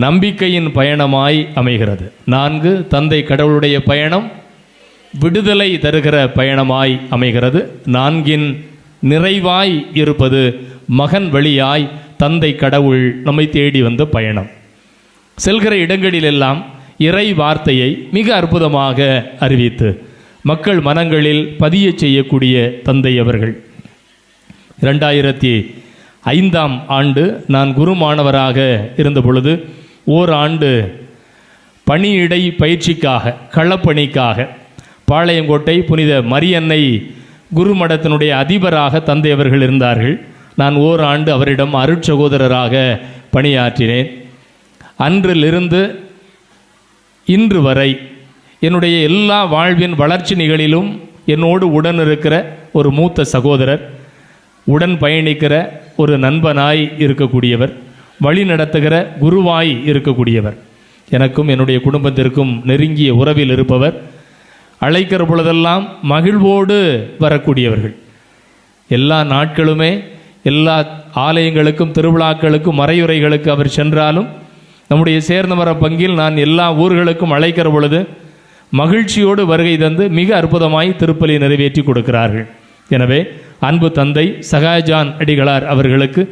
நம்பிக்கையின் பயணமாய் அமைகிறது. 4 தந்தை கடவுளுடைய பயணம் விடுதலை தருகிற பயணமாய் அமைகிறது. 4 நிறைவாய் இருப்பது மகன் வழியாய் தந்தை கடவுள் நம்மை தேடி வந்த பயணம். செல்கிற இடங்களிலெல்லாம் இறை வார்த்தையை மிக அற்புதமாக அறிவித்து மக்கள் மனங்களில் பதிய செய்யக்கூடிய தந்தை அவர்கள். 2005ஆம் ஆண்டு நான் குரு மாணவராக இருந்த பொழுது ஓராண்டு பணியிடை பயிற்சிக்காக களப்பணிக்காக பாளையங்கோட்டை புனித மரியன்னை குருமடத்தினுடைய அதிபராக தந்தை அவர்கள் இருந்தார்கள். நான் ஓராண்டு அவரிடம் அருட்சகோதரராக பணியாற்றினேன். அன்றிலிருந்து இன்று வரை என்னுடைய எல்லா வாழ்வின் வளர்ச்சி நிகழிலும் என்னோடு உடன் இருக்கிற ஒரு மூத்த சகோதரர், உடன் பயணிக்கிற ஒரு நண்பனாய் இருக்கக்கூடியவர், வழி நடத்துகிற குருவாய் இருக்கக்கூடியவர், எனக்கும் என்னுடைய குடும்பத்திற்கும் நெருங்கிய உறவில் இருப்பவர், அழைக்கிற பொழுதெல்லாம் மகிழ்வோடு வரக்கூடியவர்கள். எல்லா நாட்களுமே எல்லா ஆலயங்களுக்கும் திருவிழாக்களுக்கும் மறையுறைகளுக்கு அவர் சென்றாலும் நம்முடைய சேர்ந்தமர பங்கில் நான் எல்லா ஊர்களுக்கும் அழைக்கிற பொழுது மகிழ்ச்சியோடு வருகை தந்து மிக அற்புதமாய் திருப்பலி நிறைவேற்றி கொடுக்கிறார்கள். எனவே அன்பு தந்தை சகாஜான் அடிகளார் அவர்களுக்கு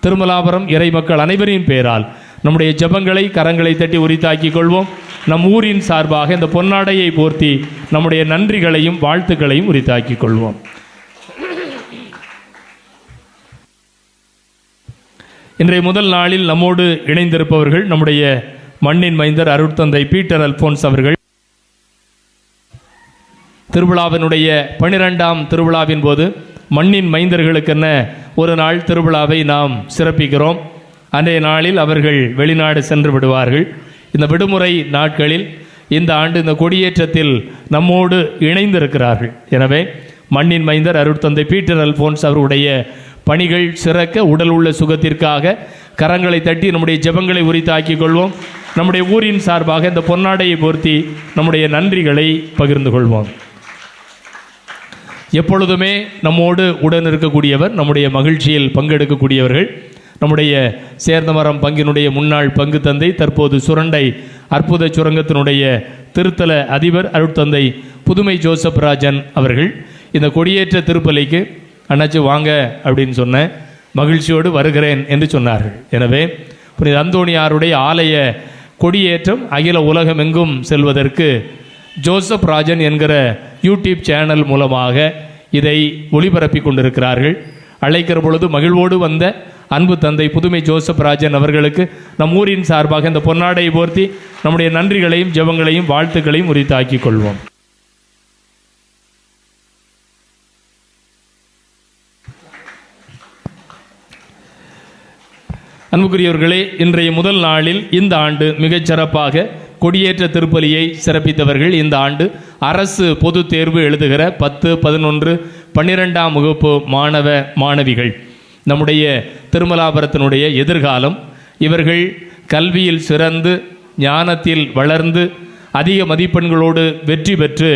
திருமலாபுரம் இறை மக்கள் அனைவரின் பேரால் நம்முடைய ஜெபங்களை கரங்களை தட்டி உரித்தாக்கிக் கொள்வோம். நம் ஊரின் சார்பாக இந்த பொன்னாடையை போர்த்தி நம்முடைய நன்றிகளையும் வாழ்த்துக்களையும் உரித்தாக்கிக் கொள்வோம். இன்றைய முதல் நாளில் நம்மோடு இணைந்திருப்பவர்கள் நம்முடைய மண்ணின் மைந்தர் அருட்தந்தை பீட்டர் அல்போன்ஸ் அவர்கள். திருவிழாவினுடைய 12ஆம் திருவிழாவின் போது மண்ணின் மைந்தர்களுக்கென்ன ஒரு நாள் திருவிழாவை நாம் சிறப்பிக்கிறோம். அன்றைய நாளில் அவர்கள் வெளிநாடு சென்று விடுவார்கள். இந்த விடுமுறை நாட்களில் இந்த ஆண்டு இந்த கொடியேற்றத்தில் நம்மோடு இணைந்திருக்கிறார்கள். எனவே மண்ணின் மைந்தர் அருட்தந்தை பீட்டர் அல்போன்ஸ் அவருடைய பணிகள் சிறக்க உடல் உள்ள சுகத்திற்காக கரங்களை தட்டி நம்முடைய ஜெபங்களை உரித்தாக்கிக் கொள்வோம். நம்முடைய ஊரின் சார்பாக இந்த பொன்னாடையை பொருத்தி நம்முடைய நன்றிகளை பகிர்ந்து கொள்வோம். எப்பொழுதுமே நம்மோடு உடன் இருக்கக்கூடியவர், நம்முடைய மகிழ்ச்சியில் பங்கெடுக்கக்கூடியவர்கள், நம்முடைய சேர்ந்தமரம் பங்கினுடைய முன்னாள் பங்கு தந்தை, தற்போது சுரண்டை அற்புத சுரங்கத்தினுடைய திருத்தல அதிபர் அருட்தந்தை புதுமை ஜோசப் ராஜன் அவர்கள். இந்த கொடியேற்ற திருப்பலிக்கு அண்ணாச்சி வாங்க அப்படின்னு சொன்னேன், மகிழ்ச்சியோடு வருகிறேன் என்று சொன்னார்கள். எனவே புனித அந்தோணியாருடைய ஆலய கொடியேற்றம் அகில உலகமெங்கும் செல்வதற்கு ஜோசப் ராஜன் என்கிற யூடியூப் சேனல் மூலமாக இதை ஒளிபரப்பி கொண்டிருக்கிறார்கள். அழைக்கிற பொழுது மகிழ்வோடு வந்த அன்பு தந்தை புதுமை ஜோசப் ராஜன் அவர்களுக்கு நம் ஊரின் சார்பாக இந்த பொன்னாடையை போர்த்தி நம்முடைய நன்றிகளையும் ஜெபங்களையும் வாழ்த்துக்களையும் உரித்தாக்கிக் கொள்வோம். அன்புக்குரியவர்களே, இன்றைய முதல் நாளில் இந்த ஆண்டு மிகச் சிறப்பாக கொடியேற்ற திருப்பலியை சிறப்பித்தவர்கள் இந்த ஆண்டு அரசு பொது தேர்வு எழுதுகிற 10, 11, 12ஆம் வகுப்பு மாணவ மாணவிகள். நம்முடைய திருமலாபுரத்தினுடைய எதிர்காலம். இவர்கள் கல்வியில் சிறந்து ஞானத்தில் வளர்ந்து அதிக மதிப்பெண்களோடு வெற்றி பெற்று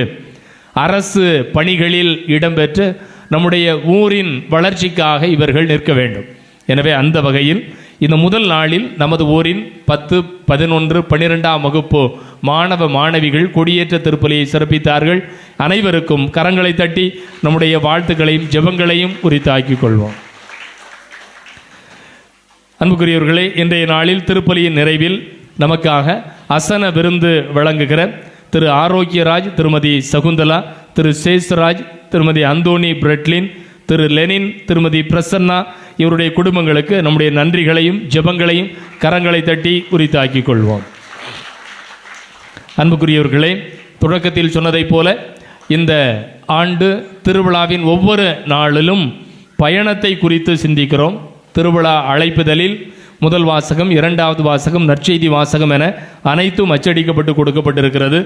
அரசு பணிகளில் இடம்பெற்று நம்முடைய ஊரின் வளர்ச்சிக்காக இவர்கள் நிற்க வேண்டும். எனவே அந்த வகையில் இந்த முதல் நாளில் நமது ஊரின் 10, 11, 12ஆம் வகுப்பு மாணவ மாணவிகள் கொடியேற்ற திருப்பலியை சிறப்பித்தார்கள். அனைவருக்கும் கரங்களை தட்டி நம்முடைய வாழ்த்துக்களையும் ஜெபங்களையும் உரித்தாக்கிக் கொள்வோம். அன்புக்குரியவர்களே, இன்றைய நாளில் திருப்பலியின் நிறைவில் நமக்காக அசன விருந்து வழங்குகிற திரு ஆரோக்கியராஜ், திருமதி சகுந்தலா, திரு சேஸ்ராஜ், திருமதி அந்தோனி பிரெட்லின், திரு லெனின், திருமதி பிரசன்னா இவருடைய குடும்பங்களுக்கு நம்முடைய நன்றிகளையும் ஜெபங்களையும் கரங்களை தட்டி உரித்தாக்கிக் கொள்வோம். அன்புக்குரியவர்களே, தொடக்கத்தில் சொன்னதைப் போல இந்த ஆண்டு திருவிழாவின் ஒவ்வொரு நாளிலும் பயணத்தை குறித்து சிந்திக்கிறோம். திருவிழா அழைப்புதலில் முதல் வாசகம், 2வது வாசகம், நற்செய்தி வாசகம் என அனைத்தும் அச்சடிக்கப்பட்டு கொடுக்கப்பட்டிருக்கிறது.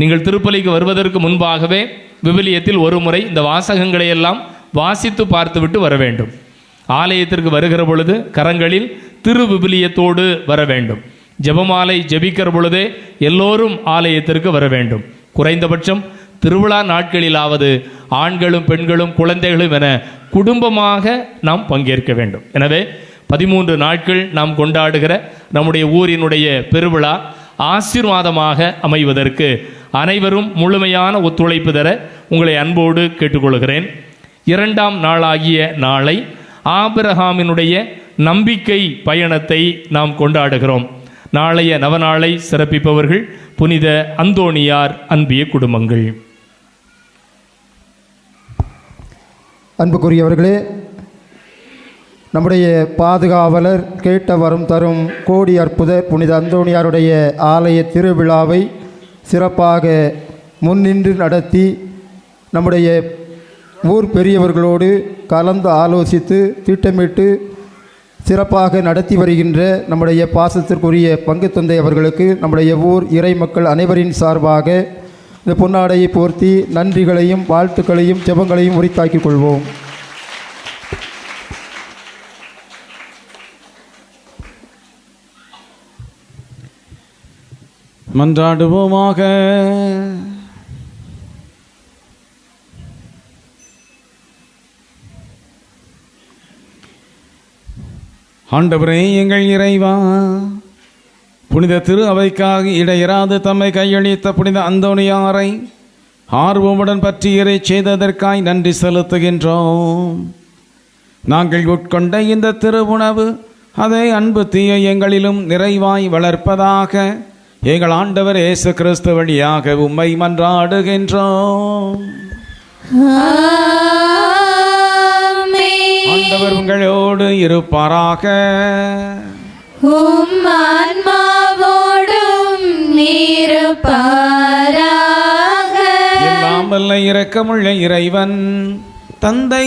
நீங்கள் திருப்பலிக்கு வருவதற்கு முன்பாகவே விவிலியத்தில் ஒரு முறை இந்த வாசகங்களை எல்லாம் வாசித்து பார்த்துவிட்டு வர வேண்டும். ஆலயத்திற்கு வருகிற பொழுது கரங்களில் திரு விவிலியத்தோடு வர வேண்டும். ஜெபமாலை ஜெபிக்கிற பொழுதே எல்லோரும் ஆலயத்திற்கு வர வேண்டும். குறைந்தபட்சம் திருவிழா நாட்களிலாவது ஆண்களும் பெண்களும் குழந்தைகளும் என குடும்பமாக நாம் பங்கேற்க வேண்டும். எனவே 13 நாட்கள் நாம் கொண்டாடுகிற நம்முடைய ஊரினுடைய பெருவிழா ஆசீர்வாதமாக அமைவதற்கு அனைவரும் முழுமையான ஒத்துழைப்பு தர உங்களை அன்போடு கேட்டுக்கொள்கிறேன். 2ஆம் நாளாகிய நாளை ஆபிரகாமினுடைய நம்பிக்கை பயணத்தை நாம் கொண்டாடுகிறோம். நாளைய நவநாளை சிறப்பிப்பவர்கள் புனித அந்தோணியார் அன்பிய குடும்பங்கள். அன்புக்குரியவர்களே, நம்முடைய பாதுகாவலர் கேட்ட வரம் தரும் கோடி அற்புதர் புனித அந்தோணியாருடைய ஆலய திருவிழாவை சிறப்பாக முன்னின்று நடத்தி நம்முடைய ஊர் பெரியவர்களோடு கலந்து ஆலோசித்து திட்டமிட்டு சிறப்பாக நடத்தி வருகின்ற நம்முடைய பாசத்திற்குரிய பங்கு தந்தை அவர்களுக்கு நம்முடைய ஊர் இறை மக்கள் அனைவரின் சார்பாக இந்த பொன்னாடையை போர்த்தி நன்றிகளையும் வாழ்த்துக்களையும் ஜெபங்களையும் உரித்தாக்கிக் கொள்வோம். மன்றாடுவோமாக. ஆண்டவரே எங்கள் இறைவா, புனித திரு அவைக்காக இடையராது தம்மை கையளித்த புனித அந்தோணியாரை ஆர்வமுடன் பற்றியறை செய்ததற்காய் நன்றி செலுத்துகின்றோம். நாங்கள் உட்கொண்ட இந்த திருவுணவு அதை அன்பு தீய எங்களிலும் நிறைவாய் வளர்ப்பதாக எங்கள் ஆண்டவர் இயேசு கிறிஸ்து வழியாக உம்மை மன்றாடுகின்றோம். ஆண்டவர் உங்களோடு இருப்பாராக. எல்லாம் வல்ல இரக்கமுள்ள இறைவன் தந்தை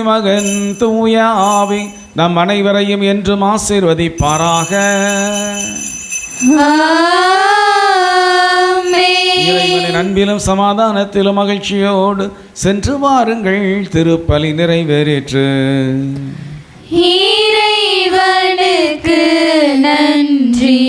மகன் தூய ஆவி நம் அனைவரையும் என்றும் ஆசீர்வதிப்பாராக. இறைவனின் அன்பிலும் சமாதானத்திலும் மகிழ்ச்சியோடு சென்று வாருங்கள். திருப்பலி நிறைவேறிற்று. இறைவனுக்கு நன்றி.